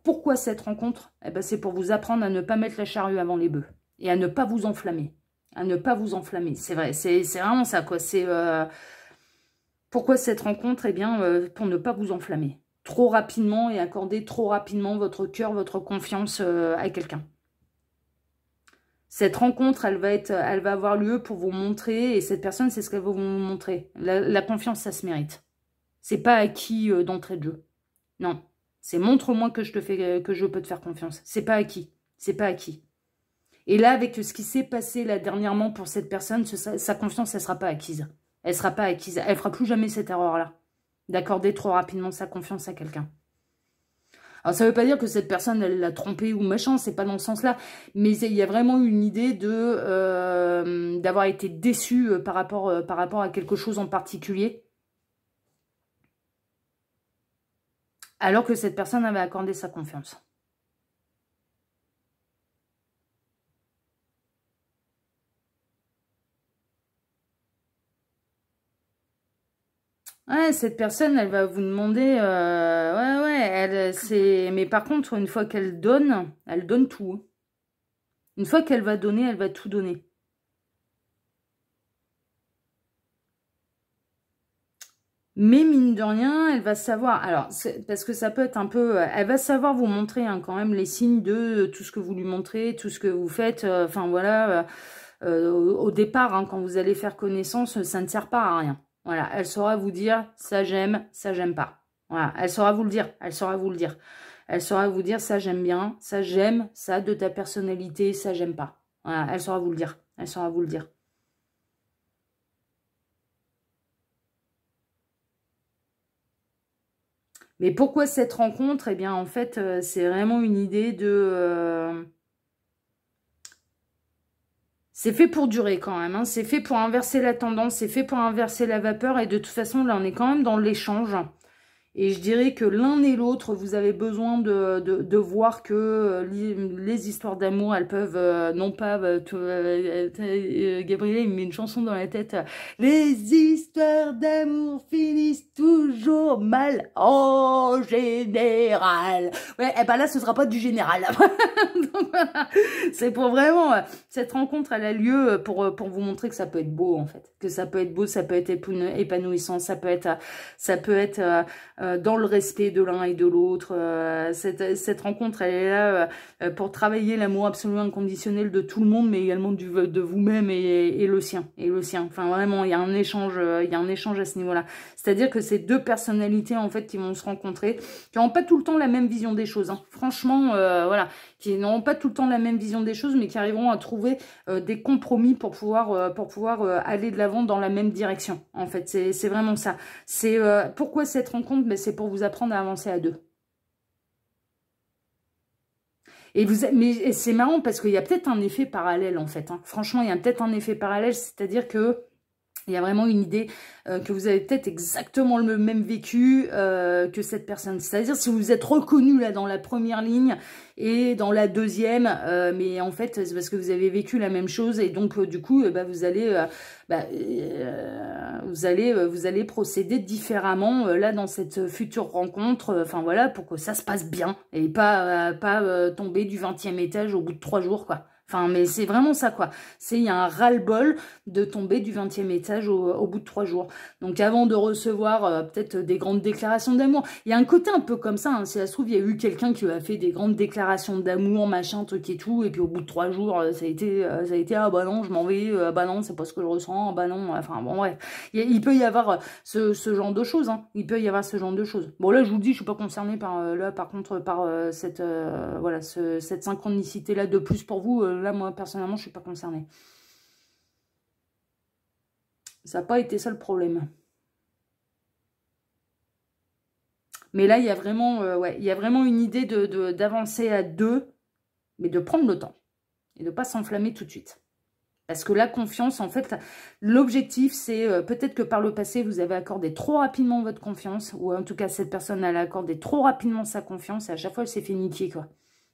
pourquoi cette rencontre? Eh ben, c'est pour vous apprendre à ne pas mettre la charrue avant les bœufs et à ne pas vous enflammer. À ne pas vous enflammer. C'est vrai, c'est vraiment ça, quoi. C'est... pourquoi cette rencontre? Eh bien, pour ne pas vous enflammer trop rapidement et accorder trop rapidement votre cœur, votre confiance à quelqu'un. Cette rencontre, elle va avoir lieu pour vous montrer, et cette personne, c'est ce qu'elle va vous montrer. La confiance, ça se mérite. C'est pas acquis d'entrée de jeu. Non. C'est montre-moi que je peux te faire confiance. C'est pas acquis. C'est pas acquis. Et là, avec ce qui s'est passé là dernièrement pour cette personne, sa confiance, elle sera pas acquise. Elle sera pas acquise. Elle fera plus jamais cette erreur-là. D'accorder trop rapidement sa confiance à quelqu'un. Alors, ça veut pas dire que cette personne, elle l'a trompé ou machin, c'est pas dans ce sens-là. Mais il y a vraiment une idée d'avoir été déçu par rapport à quelque chose en particulier. Alors que cette personne avait accordé sa confiance. Ouais, cette personne, elle va vous demander... mais par contre, une fois qu'elle donne, elle donne tout. Une fois qu'elle va donner, elle va tout donner. Mais mine de rien, elle va savoir, alors, parce que ça peut être un peu, elle va savoir vous montrer hein, quand même les signes de tout ce que vous lui montrez, tout ce que vous faites, enfin voilà, au départ, hein, quand vous allez faire connaissance, ça ne sert pas à rien. Voilà, elle saura vous dire, ça j'aime pas. Voilà, elle saura vous le dire, elle saura vous le dire. Elle saura vous dire, ça j'aime bien, ça j'aime, ça de ta personnalité, ça j'aime pas. Voilà, elle saura vous le dire, elle saura vous le dire. Mais pourquoi cette rencontre? Eh bien, en fait, c'est vraiment une idée de... c'est fait pour durer quand même, hein. C'est fait pour inverser la tendance, c'est fait pour inverser la vapeur. Et de toute façon, là, on est quand même dans l'échange. Et je dirais que l'un et l'autre, vous avez besoin de voir que les histoires d'amour, elles peuvent, non pas, Gabriel, il me met une chanson dans la tête. Les histoires d'amour finissent toujours mal en général. Ouais, et ben là, ce sera pas du général. Donc, voilà. C'est pour vraiment, cette rencontre, elle a lieu pour vous montrer que ça peut être beau, en fait. Que ça peut être beau, ça peut être épanouissant, ça peut être dans le respect de l'un et de l'autre. Cette rencontre, elle est là pour travailler l'amour absolument inconditionnel de tout le monde, mais également de vous-même et le sien. Enfin, vraiment, il y a un échange à ce niveau-là. C'est-à-dire que ces deux personnalités, en fait, qui vont se rencontrer, qui n'ont pas tout le temps la même vision des choses. Hein. Franchement, voilà, qui n'auront pas tout le temps la même vision des choses, mais qui arriveront à trouver des compromis pour pouvoir aller de l'avant dans la même direction. En fait, c'est vraiment ça. C'est pourquoi cette rencontre? Ben, c'est pour vous apprendre à avancer à deux. Mais c'est marrant parce qu'il y a peut-être un effet parallèle en fait. Hein. Franchement, il y a peut-être un effet parallèle, c'est-à-dire que il y a vraiment une idée que vous avez peut-être exactement le même vécu que cette personne. C'est-à-dire si vous êtes reconnu là dans la première ligne et dans la deuxième, mais en fait c'est parce que vous avez vécu la même chose et donc du coup bah, vous allez procéder différemment là dans cette future rencontre. Enfin voilà pour que ça se passe bien et pas tomber du 20e étage au bout de 3 jours quoi. Enfin, mais c'est vraiment ça, quoi. Il y a un ras-le-bol de tomber du 20e étage au bout de 3 jours. Donc, avant de recevoir peut-être des grandes déclarations d'amour, il y a un côté un peu comme ça. Hein. Si ça se trouve, il y a eu quelqu'un qui a fait des grandes déclarations d'amour, machin, truc et tout. Et puis, au bout de 3 jours, ça a été, ah bah non, je m'en vais, ah bah non, c'est pas ce que je ressens, ah bah non. Enfin, bon, bref. Il peut y avoir ce genre de choses. Hein. Il peut y avoir ce genre de choses. Bon, là, je vous dis, je suis pas concernée par contre, par cette synchronicité-là de plus pour vous. Là, moi, personnellement, je suis pas concernée. Ça n'a pas été ça le problème. Mais là, il y a vraiment, il y a vraiment une idée d'avancer à deux, mais de prendre le temps. Et de ne pas s'enflammer tout de suite. Parce que la confiance, en fait, l'objectif, c'est peut-être que par le passé, vous avez accordé trop rapidement votre confiance. Ou en tout cas, cette personne, elle a accordé trop rapidement sa confiance. Et à chaque fois, elle s'est fait niquer, quoi.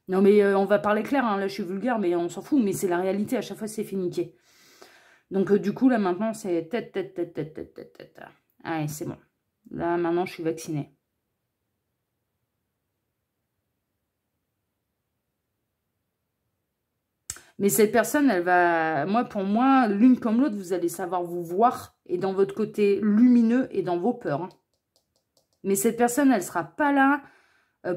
Non, mais on va parler clair, hein, là, je suis vulgaire, mais on s'en fout. Mais c'est la réalité, à chaque fois, c'est fait niquer. Donc, du coup, là, maintenant, c'est tête. Allez, c'est bon. Là, maintenant, je suis vaccinée. Mais cette personne, elle va... pour moi, l'une comme l'autre, vous allez savoir vous voir. Et dans votre côté lumineux et dans vos peurs. Hein. Mais cette personne, elle sera pas là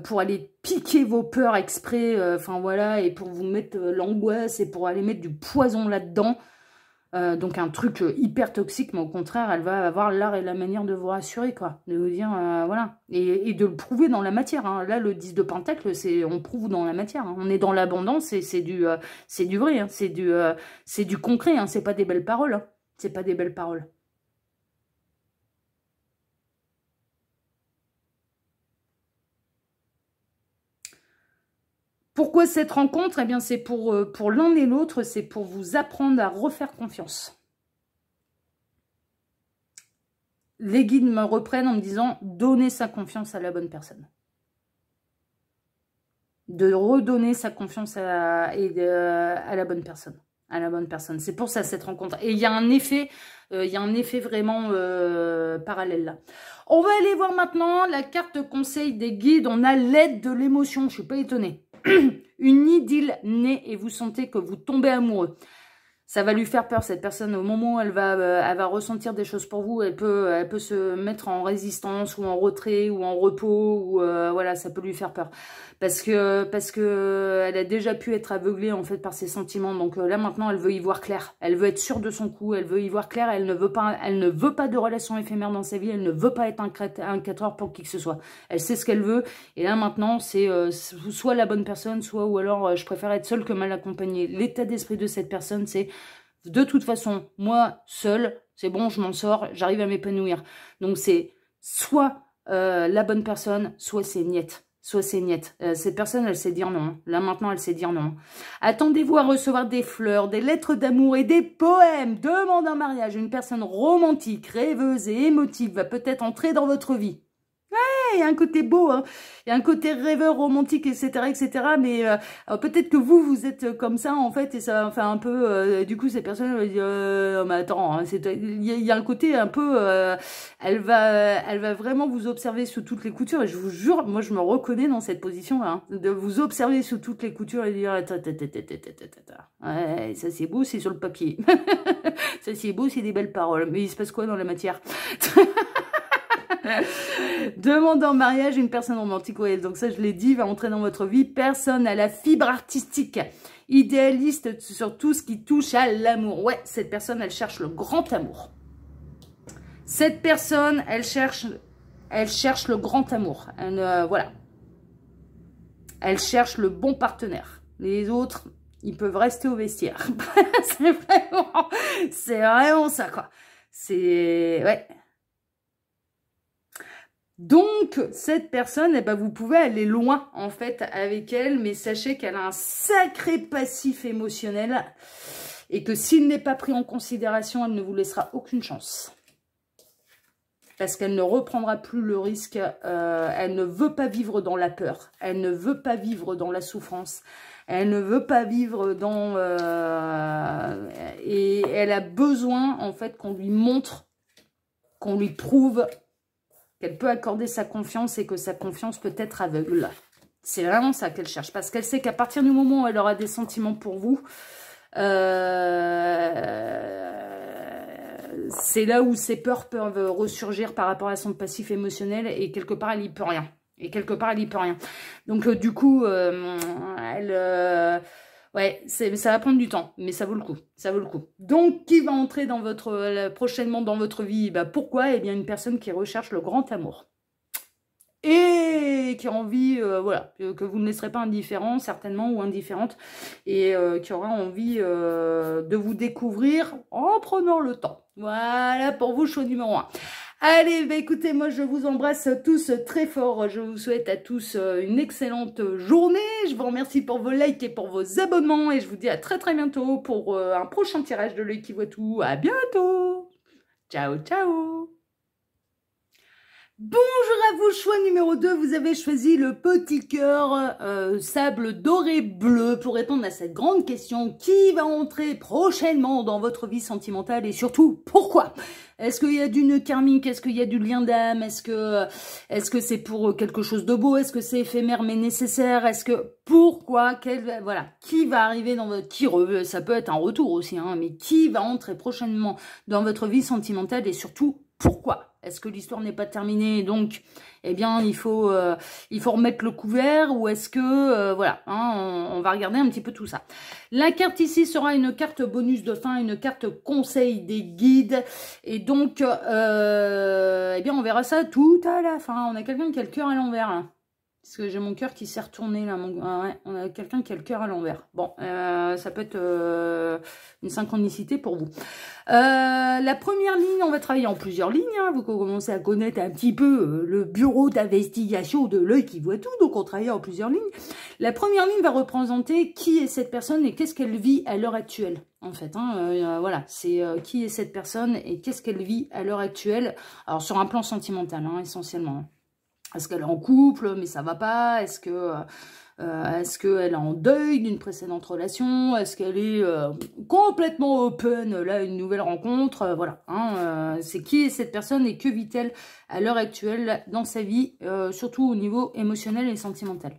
pour aller piquer vos peurs exprès, enfin voilà, et pour vous mettre l'angoisse et pour aller mettre du poison là-dedans. Donc un truc hyper toxique, mais au contraire, elle va avoir l'art et la manière de vous rassurer, quoi. De vous dire, voilà. Et de le prouver dans la matière. Hein. Là, le 10 de Pentacle, on prouve dans la matière. Hein. On est dans l'abondance et c'est du vrai. Hein. C'est du concret. Hein. C'est pas des belles paroles. Hein. C'est pas des belles paroles. Pourquoi cette rencontre? Eh bien, c'est pour l'un et l'autre, c'est pour vous apprendre à refaire confiance. Les guides me reprennent en me disant, donnez sa confiance à la bonne personne. De redonner sa confiance à la bonne personne. À la bonne personne. C'est pour ça, cette rencontre. Et il y a un effet, vraiment parallèle là. On va aller voir maintenant la carte conseil des guides. On a l'aide de l'émotion. Je ne suis pas étonnée. Une idylle naît et vous sentez que vous tombez amoureux. Ça va lui faire peur, cette personne. Au moment où elle va ressentir des choses pour vous, elle peut se mettre en résistance ou en retrait ou en repos. Ou voilà, ça peut lui faire peur. Parce que elle a déjà pu être aveuglée en fait par ses sentiments. Donc là maintenant, elle veut y voir clair. Elle veut être sûre de son coup. Elle veut y voir clair. Elle ne veut pas de relations éphémères dans sa vie. Elle ne veut pas être un 4 heures pour qui que ce soit. Elle sait ce qu'elle veut. Et là maintenant, c'est soit la bonne personne, soit ou alors je préfère être seule que mal accompagnée. L'état d'esprit de cette personne, c'est de toute façon, moi, seule, c'est bon, je m'en sors, j'arrive à m'épanouir. Donc, c'est soit la bonne personne, soit c'est niette. Soit c'est niette. Cette personne, elle sait dire non. Là, maintenant, elle sait dire non. Attendez-vous à recevoir des fleurs, des lettres d'amour et des poèmes. Demande en mariage. Une personne romantique, rêveuse et émotive va peut-être entrer dans votre vie. Il y a un côté beau, hein. Il y a un côté rêveur, romantique, etc., etc. Mais peut-être que vous êtes comme ça, en fait, et ça va faire un peu... du coup, cette personne va dire, mais attends, hein, il y a un côté un peu... elle va vraiment vous observer sous toutes les coutures. Et je vous jure, moi, je me reconnais dans cette position-là, hein, de vous observer sous toutes les coutures et dire, attends, ouais, ça c'est beau, c'est sur le papier. Ça c'est beau, c'est des belles paroles. Mais il se passe quoi dans la matière? Demande en mariage une personne romantique, ouais, donc ça je l'ai dit, va entrer dans votre vie. Personne à la fibre artistique, idéaliste sur tout ce qui touche à l'amour. Ouais, cette personne, elle cherche le grand amour. Cette personne, elle cherche le grand amour. Voilà. Elle cherche le bon partenaire. Les autres, ils peuvent rester au vestiaire. C'est vraiment ça, quoi. C'est... Ouais. Donc, cette personne, eh ben, vous pouvez aller loin, en fait, avec elle, mais sachez qu'elle a un sacré passif émotionnel et que s'il n'est pas pris en considération, elle ne vous laissera aucune chance. Parce qu'elle ne reprendra plus le risque, elle ne veut pas vivre dans la peur, elle ne veut pas vivre dans la souffrance, elle ne veut pas vivre dans... et elle a besoin, en fait, qu'on lui montre, qu'on lui prouve qu'elle peut accorder sa confiance et que sa confiance peut être aveugle. C'est vraiment ça qu'elle cherche. Parce qu'elle sait qu'à partir du moment où elle aura des sentiments pour vous, c'est là où ses peurs peuvent ressurgir par rapport à son passif émotionnel et quelque part, elle n'y peut rien. Donc, du coup, ouais, ça va prendre du temps, mais ça vaut le coup. Donc, qui va entrer dans prochainement dans votre vie? Bah, pourquoi? Eh bien, une personne qui recherche le grand amour. Et qui a envie, voilà, que vous ne laisserez pas indifférent, certainement, ou indifférente, et qui aura envie de vous découvrir en prenant le temps. Voilà, pour vous, choix numéro 1. Allez, bah écoutez, moi je vous embrasse tous très fort. Je vous souhaite à tous une excellente journée. Je vous remercie pour vos likes et pour vos abonnements. Et je vous dis à très très bientôt pour un prochain tirage de l'œil qui voit tout. À bientôt. Ciao, ciao. Bonjour à vous, choix numéro 2, vous avez choisi le petit cœur sable doré bleu pour répondre à cette grande question. Qui va entrer prochainement dans votre vie sentimentale et surtout, pourquoi? Est-ce qu'il y a du nœud karmique? Est-ce qu'il y a du lien d'âme? Est-ce que c'est pour quelque chose de beau? Est-ce que c'est éphémère mais nécessaire? Pourquoi? Voilà, qui va arriver dans votre... ça peut être un retour aussi, hein, mais qui va entrer prochainement dans votre vie sentimentale et surtout, pourquoi? Est-ce que l'histoire n'est pas terminée? Donc, eh bien, il faut remettre le couvert ou est-ce que... voilà, hein, on va regarder un petit peu tout ça. La carte ici sera une carte bonus de fin, une carte conseil des guides. Et donc, eh bien, on verra ça tout à la fin. On a quelqu'un qui a le cœur à l'envers, là. Parce que j'ai mon cœur qui s'est retourné là. Ouais, on a quelqu'un qui a le cœur à l'envers. Bon, ça peut être une synchronicité pour vous. La première ligne, on va travailler en plusieurs lignes. Hein. Vous commencez à connaître un petit peu le bureau d'investigation de l'œil qui voit tout. Donc, on travaille en plusieurs lignes. La première ligne va représenter qui est cette personne et qu'est-ce qu'elle vit à l'heure actuelle. En fait, hein, voilà, c'est qui est cette personne et qu'est-ce qu'elle vit à l'heure actuelle. Alors, sur un plan sentimental, hein, essentiellement. Est-ce qu'elle est en couple, mais ça va pas? Est-ce qu'elle est en deuil d'une précédente relation? Est-ce qu'elle est complètement open, là, une nouvelle rencontre? Voilà, hein, c'est qui est cette personne et que vit-elle à l'heure actuelle dans sa vie, surtout au niveau émotionnel et sentimental.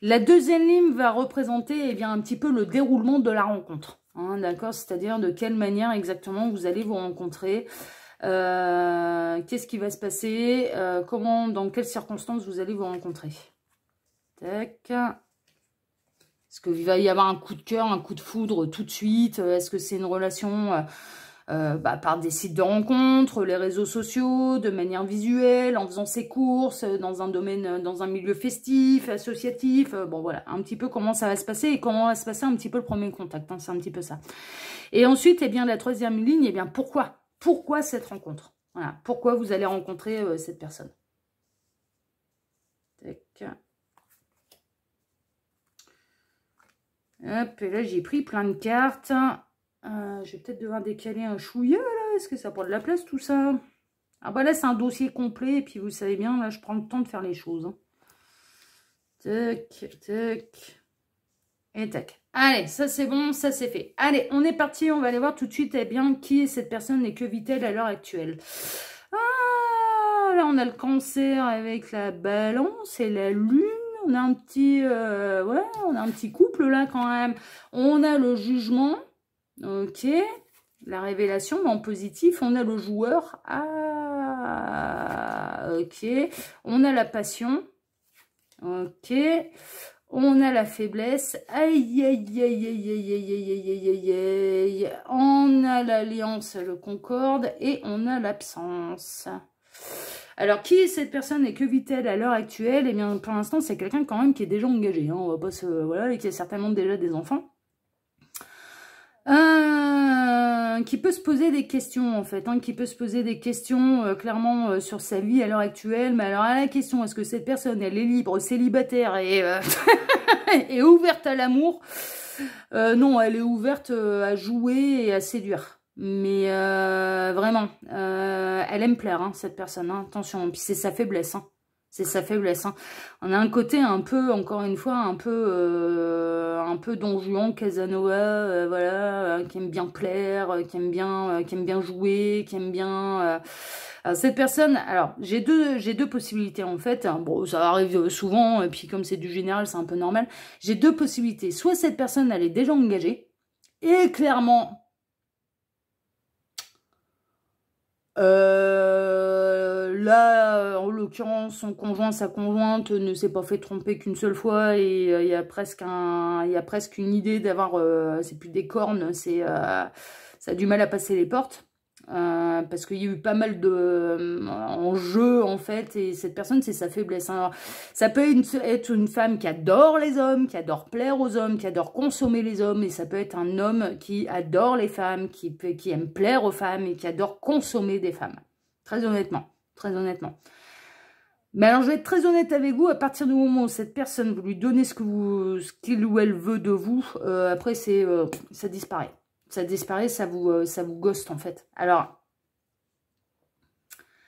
La deuxième ligne va représenter eh bien, un petit peu le déroulement de la rencontre. Hein, d'accord, c'est-à-dire de quelle manière exactement vous allez vous rencontrer. Qu'est-ce qui va se passer, comment, dans quelles circonstances vous allez vous rencontrer. Tac. Est-ce qu'il va y avoir un coup de cœur, un coup de foudre tout de suite? Est-ce que c'est une relation par des sites de rencontres, les réseaux sociaux, de manière visuelle, en faisant ses courses, dans un domaine, dans un milieu festif, associatif? Bon voilà, un petit peu comment ça va se passer et comment va se passer un petit peu le premier contact. Hein, c'est un petit peu ça. Et ensuite, eh bien, la troisième ligne, eh bien, pourquoi? Pourquoi cette rencontre? Voilà. Pourquoi vous allez rencontrer cette personne? Tac. Hop, et là, j'ai pris plein de cartes. Je vais peut-être devoir décaler un chouïa, là. Est-ce que ça prend de la place, tout ça? Ah bah là, c'est un dossier complet. Et puis, vous savez bien, là, je prends le temps de faire les choses. Hein. Tac, tac. Et tac. Allez, ça c'est bon, ça c'est fait. Allez, on est parti, on va aller voir tout de suite eh bien, qui est cette personne et que vit-elle à l'heure actuelle. Ah, là on a le cancer avec la balance et la lune. On a un petit, ouais, on a un petit couple là quand même. On a le jugement, ok. La révélation, mais en positif, on a le joueur. Ah, ok. On a la passion, ok. On a la faiblesse. Aïe, aïe, aïe, aïe, aïe, aïe, aïe, aïe, aïe, aïe, aïe. On a l'alliance, le concorde. Et on a l'absence. Alors, qui est cette personne et que vit-elle à l'heure actuelle? Eh bien, pour l'instant, c'est quelqu'un quand même qui est déjà engagé. Hein, on va pas se... Voilà, et qui a certainement déjà des enfants. Qui peut se poser des questions en fait, hein, qui peut se poser des questions clairement sur sa vie à l'heure actuelle. Mais alors à la question, est-ce que cette personne elle est libre, célibataire et, et ouverte à l'amour? Non, elle est ouverte à jouer et à séduire. Mais vraiment, elle aime plaire, hein, cette personne, hein, attention, puis c'est sa faiblesse, hein. C'est sa faiblesse. Hein. On a un côté un peu, encore une fois, un peu Don Juan, Casanova, voilà, qui aime bien plaire, qui aime bien jouer, qui aime bien. Cette personne, alors j'ai deux possibilités en fait. Bon, ça arrive souvent, et puis comme c'est du général, c'est un peu normal. J'ai deux possibilités. Soit cette personne, elle est déjà engagée et clairement. Là, en l'occurrence, son conjoint, sa conjointe ne s'est pas fait tromper qu'une seule fois et il y a presque une idée d'avoir, c'est plus des cornes, ça a du mal à passer les portes. Parce qu'il y a eu pas mal de en jeu en fait et cette personne c'est sa faiblesse. Alors, ça peut être une femme qui adore les hommes, qui adore plaire aux hommes, qui adore consommer les hommes et ça peut être un homme qui adore les femmes, qui aime plaire aux femmes et qui adore consommer des femmes. Très honnêtement, très honnêtement. Mais alors je vais être très honnête avec vous, à partir du moment où cette personne vous lui donnez ce qu'il ou elle veut de vous, après ça disparaît. Ça disparaît, ça vous ghost en fait. Alors,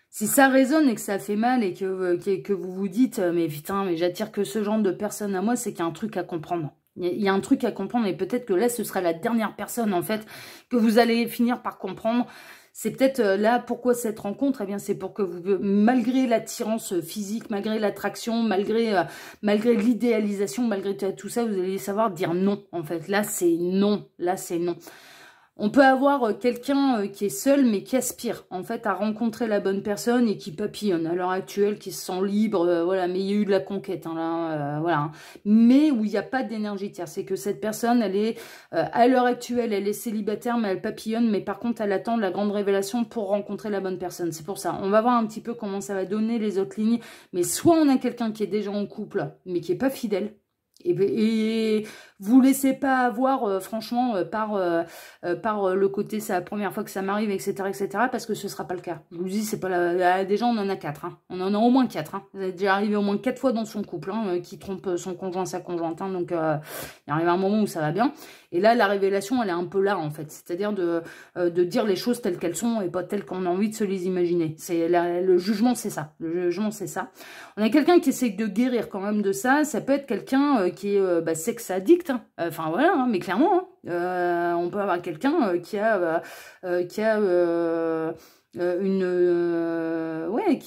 si ça résonne et que ça fait mal et que vous vous dites, mais putain, mais j'attire que ce genre de personne à moi, c'est qu'il y a un truc à comprendre. Il y a un truc à comprendre et peut-être que là, ce sera la dernière personne en fait que vous allez finir par comprendre. C'est peut-être là, pourquoi cette rencontre? Eh bien, c'est pour que vous, malgré l'attirance physique, malgré l'attraction, malgré l'idéalisation, malgré tout ça, vous allez savoir dire non, en fait. Là, c'est non. Là, c'est non. On peut avoir quelqu'un qui est seul, mais qui aspire, en fait, à rencontrer la bonne personne et qui papillonne à l'heure actuelle, qui se sent libre, voilà. Mais il y a eu de la conquête, hein, là, voilà. Mais où il n'y a pas d'énergie tiers. C'est que cette personne, elle est, à l'heure actuelle, elle est célibataire, mais elle papillonne. Mais par contre, elle attend la grande révélation pour rencontrer la bonne personne. C'est pour ça. On va voir un petit peu comment ça va donner les autres lignes. Mais soit on a quelqu'un qui est déjà en couple, mais qui n'est pas fidèle. Et vous laissez pas avoir, franchement, par le côté, c'est la première fois que ça m'arrive, etc., etc., parce que ce sera pas le cas. Je vous dis, c'est pas déjà, on en a 4, hein. On en a au moins 4, hein. Vous êtes déjà arrivé au moins 4 fois dans son couple, hein, qui trompe son conjoint, sa conjointe, hein, donc, il arrive un moment où ça va bien. Et là, la révélation, elle est un peu là, en fait. C'est-à-dire de dire les choses telles qu'elles sont et pas telles qu'on a envie de se les imaginer. Le jugement, c'est ça. Le jugement, c'est ça. On a quelqu'un qui essaie de guérir quand même de ça. Ça peut être quelqu'un qui est sexe addict. Hein. Enfin, voilà, hein, mais clairement, hein. On peut avoir quelqu'un qui a ouais,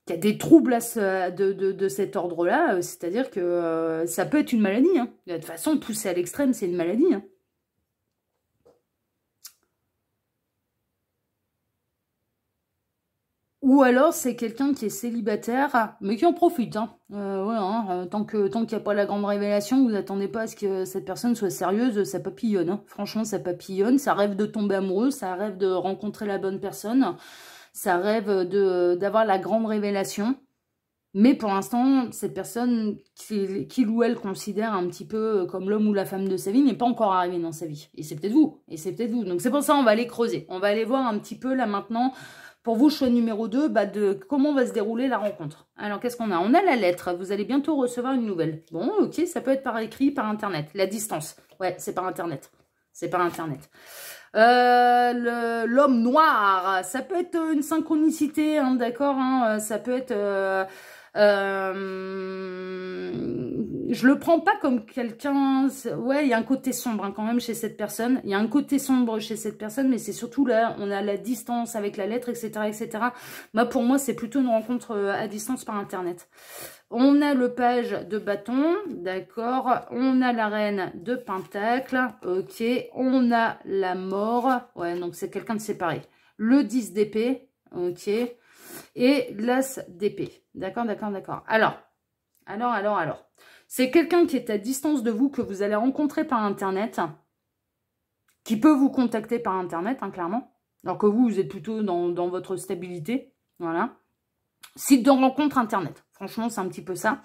qu'il y a des troubles de cet ordre-là, c'est-à-dire que ça peut être une maladie. Hein. De toute façon, pousser à l'extrême, c'est une maladie. Hein. Ou alors, c'est quelqu'un qui est célibataire, mais qui en profite. Hein. Ouais, hein, tant qu'il n'y a pas la grande révélation, vous attendez pas à ce que cette personne soit sérieuse, ça papillonne. Hein. Franchement, ça papillonne, ça rêve de tomber amoureux, ça rêve de rencontrer la bonne personne, ça rêve d'avoir la grande révélation. Mais pour l'instant, cette personne qu'il ou elle considère un petit peu comme l'homme ou la femme de sa vie n'est pas encore arrivée dans sa vie. Et c'est peut-être vous. Et c'est peut-être vous. Donc c'est pour ça qu'on va aller creuser. On va aller voir un petit peu là maintenant, pour vous, choix numéro 2, de comment va se dérouler la rencontre. Alors qu'est-ce qu'on a? On a la lettre. Vous allez bientôt recevoir une nouvelle. Bon, ok, ça peut être par écrit, par Internet. La distance. Ouais, c'est par Internet. C'est par Internet. L'homme noir, ça peut être une synchronicité, hein, d'accord, hein, ça peut être... je le prends pas comme quelqu'un... Ouais, il y a un côté sombre hein, quand même chez cette personne. Il y a un côté sombre chez cette personne, mais c'est surtout là, on a la distance avec la lettre, etc. etc. Bah, pour moi, c'est plutôt une rencontre à distance par Internet. On a le page de bâton, d'accord. On a la reine de pentacle, ok. On a la mort, ouais, donc c'est quelqu'un de séparé. Le 10 d'épée, ok. Et l'as d'épée, d'accord, d'accord, d'accord. Alors. C'est quelqu'un qui est à distance de vous, que vous allez rencontrer par Internet, qui peut vous contacter par Internet, hein, clairement. Alors que vous êtes plutôt dans votre stabilité, voilà. Site de rencontre Internet. Franchement, c'est un petit peu ça.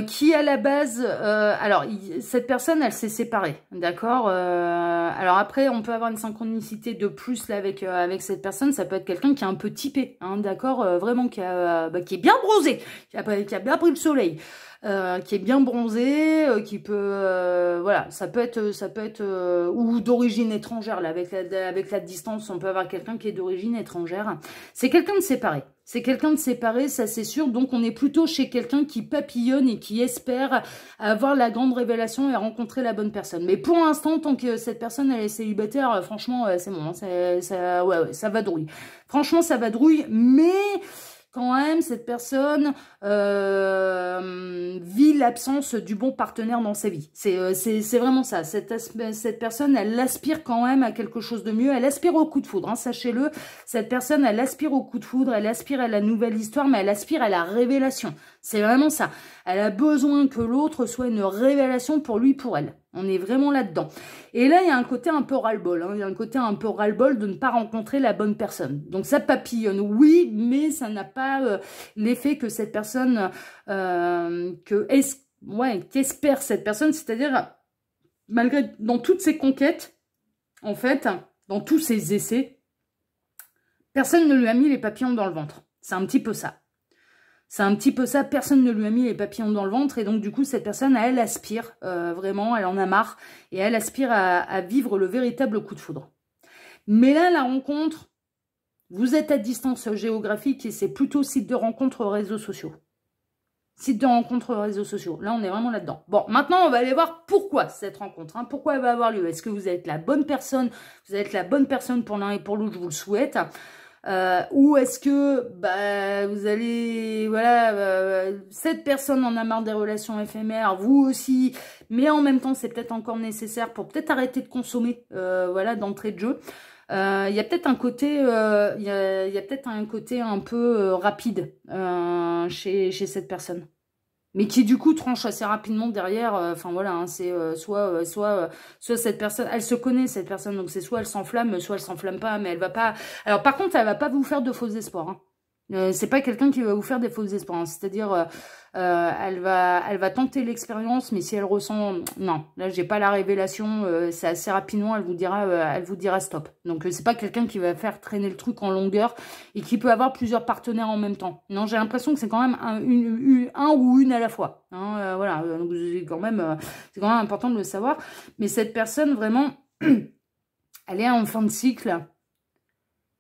Qui à la base... alors, cette personne, elle s'est séparée, d'accord. Alors après, on peut avoir une synchronicité de plus là avec cette personne. Ça peut être quelqu'un qui est un peu typé, hein, d'accord. Vraiment, qui est bien bronzé, qui a bien pris le soleil. Qui est bien bronzé, qui peut, voilà, ça peut être ou d'origine étrangère là, avec la distance, on peut avoir quelqu'un qui est d'origine étrangère. C'est quelqu'un de séparé. C'est quelqu'un de séparé, ça c'est sûr. Donc on est plutôt chez quelqu'un qui papillonne et qui espère avoir la grande révélation et rencontrer la bonne personne. Mais pour l'instant, tant que cette personne elle est célibataire, franchement, c'est bon, hein, ouais, ça vadrouille. Franchement, ça vadrouille, mais quand même, cette personne vit l'absence du bon partenaire dans sa vie. C'est vraiment ça. Cette personne, elle aspire quand même à quelque chose de mieux. Elle aspire au coup de foudre, hein, sachez-le. Cette personne, elle aspire au coup de foudre, elle aspire à la nouvelle histoire, mais elle aspire à la révélation. C'est vraiment ça. Elle a besoin que l'autre soit une révélation pour lui, pour elle. On est vraiment là-dedans. Et là, il y a un côté un peu ras-le-bol. Hein. Il y a un côté un peu ras-le-bol de ne pas rencontrer la bonne personne. Donc ça papillonne, oui, mais ça n'a pas l'effet que cette personne, qu'espère cette personne. C'est-à-dire, malgré, dans toutes ses conquêtes, en fait, dans tous ses essais, personne ne lui a mis les papillons dans le ventre. C'est un petit peu ça. C'est un petit peu ça, personne ne lui a mis les papillons dans le ventre et donc du coup cette personne, elle aspire vraiment, elle en a marre et elle aspire à vivre le véritable coup de foudre. Mais là, la rencontre, vous êtes à distance géographique et c'est plutôt site de rencontre réseaux sociaux. Site de rencontre réseaux sociaux, là on est vraiment là-dedans. Bon, maintenant on va aller voir pourquoi cette rencontre, hein, pourquoi elle va avoir lieu. Est-ce que vous êtes la bonne personne, vous êtes la bonne personne pour l'un et pour l'autre, je vous le souhaite. Ou est-ce que vous allez, voilà, cette personne en a marre des relations éphémères, vous aussi, mais en même temps c'est peut-être encore nécessaire pour peut-être arrêter de consommer, voilà, d'entrée de jeu. Il y a peut-être un côté, il y a peut-être un côté un peu rapide chez cette personne. Mais qui du coup tranche assez rapidement derrière, enfin voilà, hein, c'est soit cette personne, elle se connaît cette personne, donc c'est soit elle s'enflamme, soit elle s'enflamme pas, mais elle va pas... Alors par contre, elle va pas vous faire de faux espoirs, hein. C'est pas quelqu'un qui va vous faire des faux espoirs, hein. C'est-à-dire, elle va tenter l'expérience, mais si elle ressent, non, là j'ai pas la révélation, c'est assez rapidement, elle vous dira stop. Donc c'est pas quelqu'un qui va faire traîner le truc en longueur et qui peut avoir plusieurs partenaires en même temps. Non, j'ai l'impression que c'est quand même un ou une à la fois. Hein, voilà, donc c'est quand même important de le savoir. Mais cette personne vraiment, elle est en fin de cycle.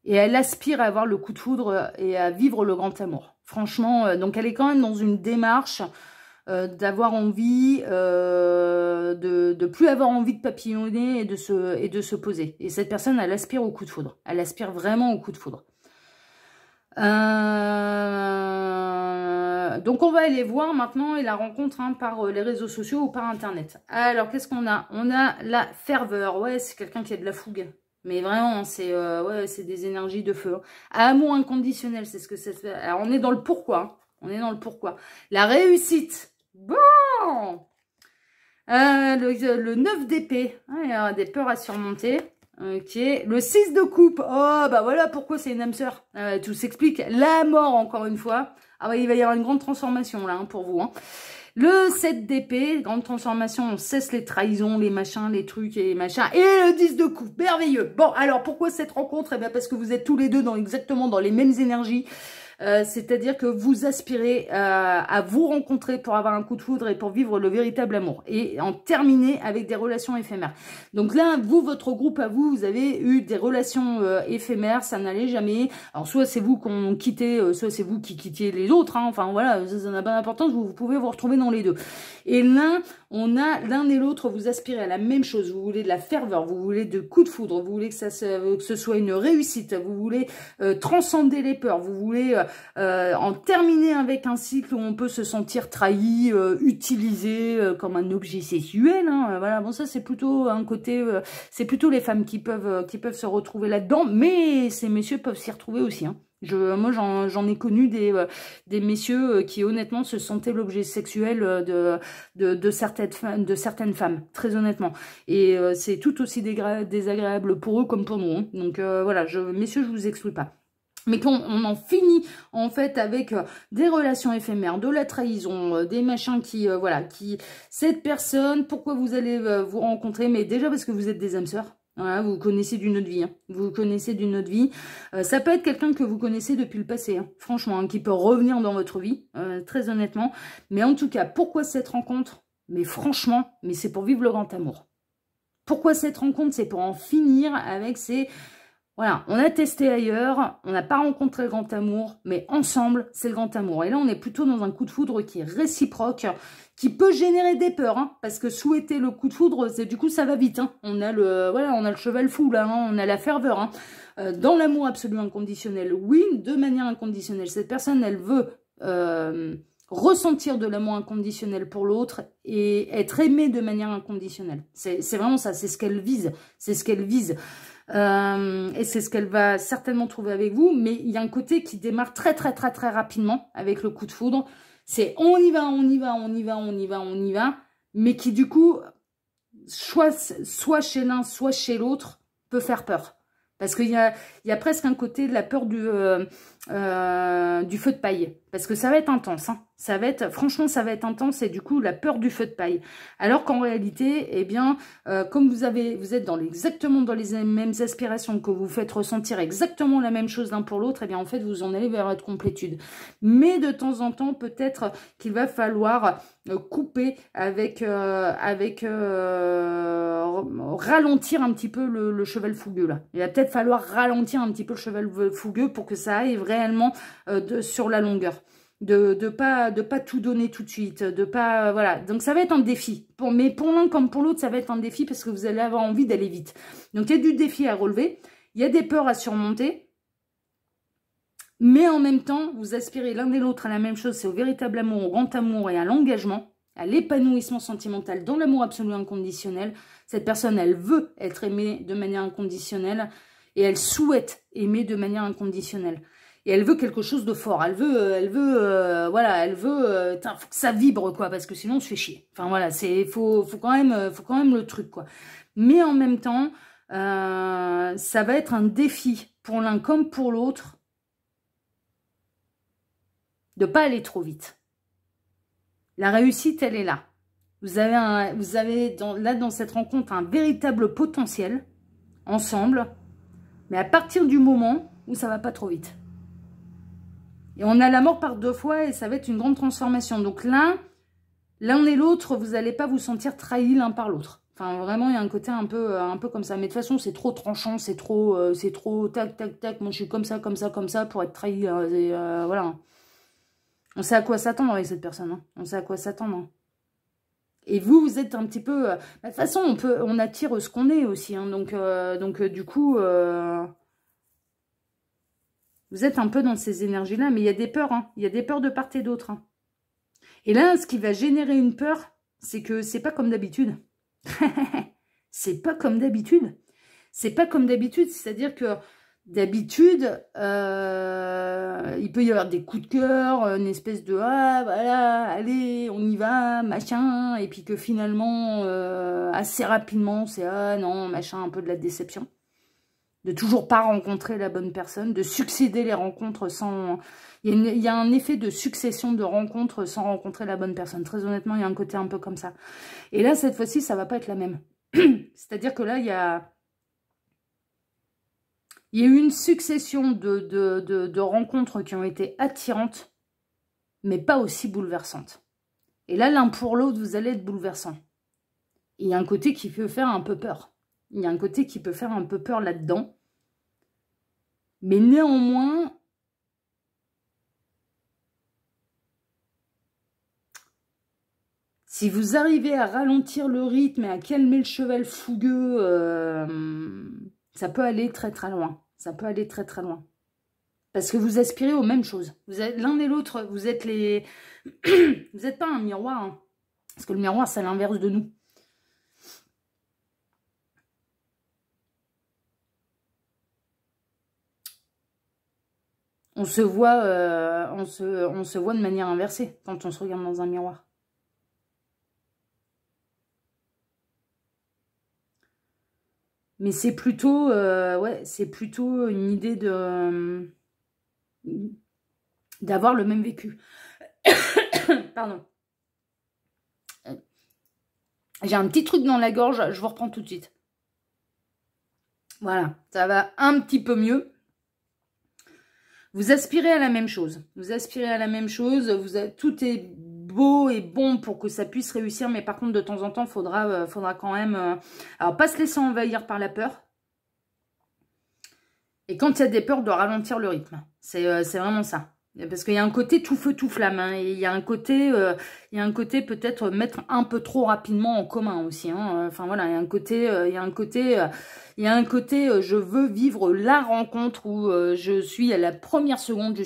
Et elle aspire à avoir le coup de foudre et à vivre le grand amour. Franchement, donc elle est quand même dans une démarche d'avoir envie, de plus avoir envie de papillonner et de se poser. Et cette personne, elle aspire au coup de foudre. Elle aspire vraiment au coup de foudre. Donc on va aller voir maintenant et la rencontre hein, par les réseaux sociaux ou par internet. Alors qu'est-ce qu'on a? On a la ferveur, ouais c'est quelqu'un qui a de la fougue. Mais vraiment, c'est ouais, c'est des énergies de feu. Amour inconditionnel, c'est ce que c'est. Alors on est dans le pourquoi, hein. On est dans le pourquoi. La réussite. Bon le 9 d'épée, hein, il y a des peurs à surmonter. Ok, le 6 de coupe. Oh, bah voilà pourquoi c'est une âme sœur. Tout s'explique. La mort, encore une fois. Ah ouais, il va y avoir une grande transformation là hein, pour vous. Hein. Le 7 d'épée, grande transformation, on cesse les trahisons, les machins, les trucs et les machins. Et le 10 de coupe, merveilleux. Bon, alors pourquoi cette rencontre? Eh bien parce que vous êtes tous les deux exactement dans les mêmes énergies. C'est-à-dire que vous aspirez à vous rencontrer pour avoir un coup de foudre et pour vivre le véritable amour et en terminer avec des relations éphémères. Donc là, vous, votre groupe à vous, vous avez eu des relations éphémères, ça n'allait jamais. Alors soit c'est vous qu'on quittait, soit c'est vous qui quittiez les autres. Hein. Enfin voilà, ça n'a pas d'importance, vous pouvez vous retrouver dans les deux. Et là, on a l'un et l'autre, vous aspirez à la même chose. Vous voulez de la ferveur, vous voulez de coups de foudre, vous voulez que ce soit une réussite, vous voulez transcender les peurs, vous voulez en terminer avec un cycle où on peut se sentir trahi, utilisé comme un objet sexuel. Hein, voilà, bon ça c'est plutôt un côté, c'est plutôt les femmes qui peuvent se retrouver là-dedans, mais ces messieurs peuvent s'y retrouver aussi. Hein. Moi, j'en ai connu des messieurs qui, honnêtement, se sentaient l'objet sexuel de certaines femmes, très honnêtement. Et c'est tout aussi désagréable pour eux comme pour nous. Hein. Donc, voilà, messieurs, je vous exclue pas. Mais quand on en finit, en fait, avec des relations éphémères, de la trahison, des machins voilà, cette personne, pourquoi vous allez vous rencontrer? Mais déjà parce que vous êtes des âmes sœurs. Voilà, vous connaissez d'une autre vie. Hein. Vous connaissez d'une autre vie. Ça peut être quelqu'un que vous connaissez depuis le passé, hein, franchement, hein, qui peut revenir dans votre vie, très honnêtement. Mais en tout cas, pourquoi cette rencontre? Mais franchement, mais c'est pour vivre le grand amour. Pourquoi cette rencontre? C'est pour en finir avec ces... Voilà, on a testé ailleurs, on n'a pas rencontré le grand amour, mais ensemble, c'est le grand amour. Et là, on est plutôt dans un coup de foudre qui est réciproque, qui peut générer des peurs, hein, parce que souhaiter le coup de foudre, du coup, ça va vite. Hein. On a le cheval fou, là, hein, on a la ferveur. Hein. Dans l'amour absolu inconditionnel, oui, de manière inconditionnelle. Cette personne, elle veut ressentir de l'amour inconditionnel pour l'autre et être aimée de manière inconditionnelle. C'est vraiment ça, c'est ce qu'elle vise, c'est ce qu'elle vise. Et c'est ce qu'elle va certainement trouver avec vous, mais il y a un côté qui démarre très rapidement avec le coup de foudre. C'est on y va, on y va, on y va, on y va, on y va, mais qui du coup, soit chez l'un, soit chez l'autre, peut faire peur. Parce qu'il y a presque un côté de la peur du feu de paille. Parce que ça va être intense. Hein. Franchement, ça va être intense et du coup, la peur du feu de paille. Alors qu'en réalité, eh bien, comme vous êtes exactement dans les mêmes aspirations, que vous faites ressentir exactement la même chose l'un pour l'autre, eh bien, en fait, vous en allez vers votre complétude. Mais de temps en temps, peut-être qu'il va falloir couper ralentir un petit peu le cheval fougueux, là. Il va peut-être falloir ralentir un petit peu le cheval fougueux pour que ça aille réellement sur la longueur. De pas tout donner tout de suite, de pas voilà. Donc ça va être un défi. Mais pour l'un comme pour l'autre, ça va être un défi parce que vous allez avoir envie d'aller vite. Donc il y a du défi à relever, il y a des peurs à surmonter, mais en même temps, vous aspirez l'un et l'autre à la même chose, c'est au véritable amour, au grand amour et à l'engagement, à l'épanouissement sentimental dans l'amour absolu inconditionnel. Cette personne, elle veut être aimée de manière inconditionnelle et elle souhaite aimer de manière inconditionnelle. Et elle veut quelque chose de fort. Elle veut, faut que ça vibre, quoi, parce que sinon on se fait chier. Enfin voilà, faut quand même le truc, quoi. Mais en même temps, ça va être un défi pour l'un comme pour l'autre de pas aller trop vite. La réussite, elle est là. Vous avez dans cette rencontre un véritable potentiel ensemble, mais à partir du moment où ça va pas trop vite. Et on a la mort par 2 fois et ça va être une grande transformation. Donc là, l'un et l'autre, vous n'allez pas vous sentir trahis l'un par l'autre. Enfin, vraiment, il y a un côté un peu comme ça. Mais de toute façon, c'est trop tranchant, c'est trop tac, tac, tac. Moi, je suis comme ça pour être trahi. Voilà. On sait à quoi s'attendre avec cette personne. Hein. On sait à quoi s'attendre. Hein. Et vous êtes un petit peu... de toute façon, on attire ce qu'on est aussi. Hein. Donc du coup... Vous êtes un peu dans ces énergies-là, mais il y a des peurs, hein. Il y a des peurs de part et d'autre, hein. Et là, ce qui va générer une peur, c'est que c'est pas comme d'habitude. C'est pas comme d'habitude. C'est pas comme d'habitude, c'est-à-dire que d'habitude, il peut y avoir des coups de cœur, une espèce de « Ah, voilà, allez, on y va, machin », et puis que finalement, assez rapidement, c'est « Ah non, machin », un peu de la déception. De toujours pas rencontrer la bonne personne, de succéder les rencontres sans... Il y a un effet de succession de rencontres sans rencontrer la bonne personne. Très honnêtement, il y a un côté un peu comme ça. Et là, cette fois-ci, ça va pas être la même. C'est-à-dire que là, il y a eu une succession de rencontres qui ont été attirantes, mais pas aussi bouleversantes. Et là, l'un pour l'autre, vous allez être bouleversant. Il y a un côté qui peut faire un peu peur. Il y a un côté qui peut faire un peu peur là-dedans. Mais néanmoins, si vous arrivez à ralentir le rythme et à calmer le cheval fougueux, ça peut aller très très loin. Ça peut aller très très loin. Parce que vous aspirez aux mêmes choses. Vous êtes l'un et l'autre, vous êtes les... Vous n'êtes pas un miroir, hein. Parce que le miroir, c'est l'inverse de nous. On se voit de manière inversée quand on se regarde dans un miroir. Mais c'est plutôt, ouais, c'est plutôt une idée de d'avoir le même vécu. Pardon. J'ai un petit truc dans la gorge, je vous reprends tout de suite. Voilà, ça va un petit peu mieux. Vous aspirez à la même chose. Vous aspirez à la même chose. Tout est beau et bon pour que ça puisse réussir. Mais par contre, de temps en temps, faudra quand même... alors, pas se laisser envahir par la peur. Et quand il y a des peurs, de ralentir le rythme. C'est vraiment ça. Parce qu'il y a un côté tout feu, tout flamme. Hein, et il y a un côté peut-être mettre un peu trop rapidement en commun aussi. Hein. Enfin voilà, il y a un côté, je veux vivre la rencontre où je suis à la première seconde, je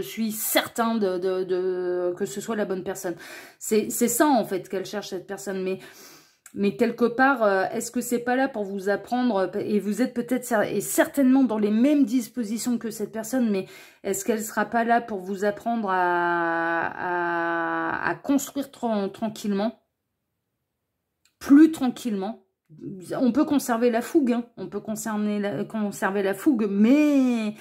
suis certain que ce soit la bonne personne. C'est ça en fait qu'elle cherche, cette personne. Mais quelque part, est-ce que c'est pas là pour vous apprendre, et vous êtes peut-être et certainement dans les mêmes dispositions que cette personne, mais est-ce qu'elle sera pas là pour vous apprendre à construire tranquillement, plus tranquillement? On peut conserver la fougue, hein, on peut conserver la fougue, mais...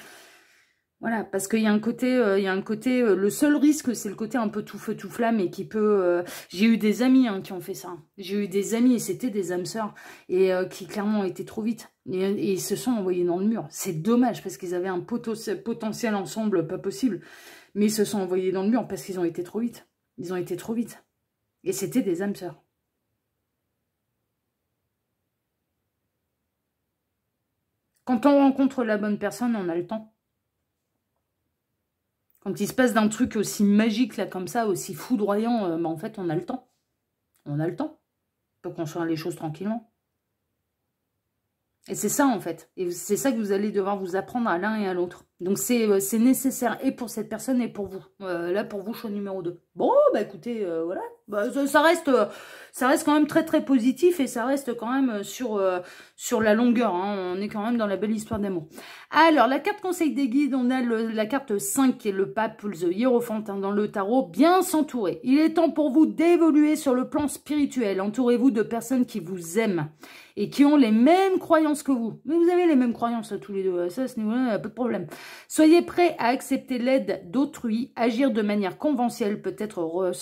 Voilà, parce qu'il y a un côté, le seul risque, c'est le côté un peu tout feu, tout flamme et qui peut... j'ai eu des amis qui ont fait ça. J'ai eu des amis et c'était des âmes sœurs et qui clairement ont été trop vite. Et ils se sont envoyés dans le mur. C'est dommage parce qu'ils avaient un potentiel ensemble pas possible. Mais ils se sont envoyés dans le mur parce qu'ils ont été trop vite. Ils ont été trop vite. Et c'était des âmes sœurs. Quand on rencontre la bonne personne, on a le temps. Quand il se passe d'un truc aussi magique, là, comme ça, aussi foudroyant, bah, en fait, on a le temps. On a le temps. On peut construire les choses tranquillement. Et c'est ça, en fait. Et c'est ça que vous allez devoir vous apprendre à l'un et à l'autre. Donc, c'est nécessaire et pour cette personne et pour vous. Là, pour vous, choix numéro 2. Bon, bah écoutez, voilà. Bah, ça reste quand même très, très positif et ça reste quand même sur la longueur. Hein. On est quand même dans la belle histoire d'amour. Alors, la carte conseil des guides, on a la carte 5 qui est le pape, the hiérophante dans le tarot. Bien s'entourer. Il est temps pour vous d'évoluer sur le plan spirituel. Entourez-vous de personnes qui vous aiment et qui ont les mêmes croyances que vous. Mais vous avez les mêmes croyances tous les deux. Ça, à ce niveau-là, pas de problème. Soyez prêts à accepter l'aide d'autrui, agir de manière conventionnelle, peut-être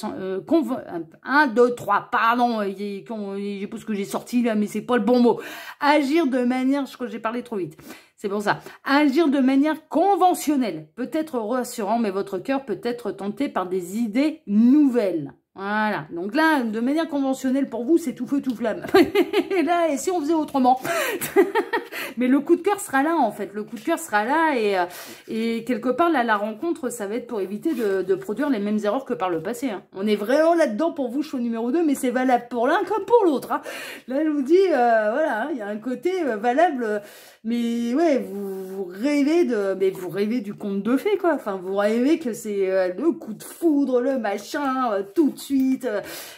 1, 2, 3, pardon, je pense que j'ai sorti là, mais c'est pas le bon mot. Agir de manière, je crois que j'ai parlé trop vite. C'est pour ça. Agir de manière conventionnelle, peut-être rassurant, mais votre cœur peut être tenté par des idées nouvelles. Voilà, donc là, de manière conventionnelle pour vous, c'est tout feu, tout flamme. Et là, et si on faisait autrement? Mais le coup de cœur sera là, en fait. Le coup de cœur sera là et quelque part, là, la rencontre, ça va être pour éviter de produire les mêmes erreurs que par le passé. Hein. On est vraiment là-dedans pour vous, choix numéro 2, mais c'est valable pour l'un comme pour l'autre. Hein. Là, je vous dis, voilà, il y a un côté valable, mais ouais, vous rêvez du conte de fées, quoi. Enfin, vous rêvez que c'est le coup de foudre, le machin, tout de suite.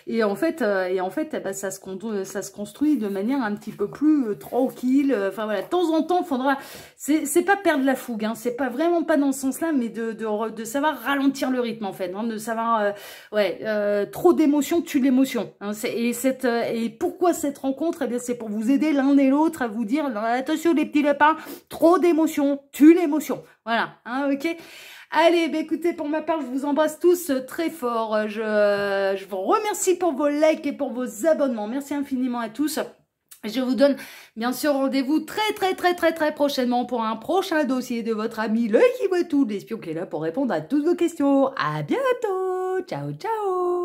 Et en fait, eh ben, ça se construit de manière un petit peu plus tranquille. Enfin voilà, de temps en temps, faudra. C'est pas perdre la fougue, hein. C'est pas vraiment pas dans ce sens-là, mais de savoir ralentir le rythme en fait, hein, de savoir. Trop d'émotions tue l'émotion. Hein, et pourquoi cette rencontre? Eh bien, c'est pour vous aider l'un et l'autre à vous dire attention les petits lapins, trop d'émotions tue l'émotion. Voilà, hein, ok. Allez, bah écoutez, pour ma part, je vous embrasse tous très fort. Je vous remercie pour vos likes et pour vos abonnements. Merci infiniment à tous. Je vous donne bien sûr rendez-vous très prochainement pour un prochain dossier de votre ami le qui voit tout, l'espion qui est là pour répondre à toutes vos questions. À bientôt. Ciao, ciao.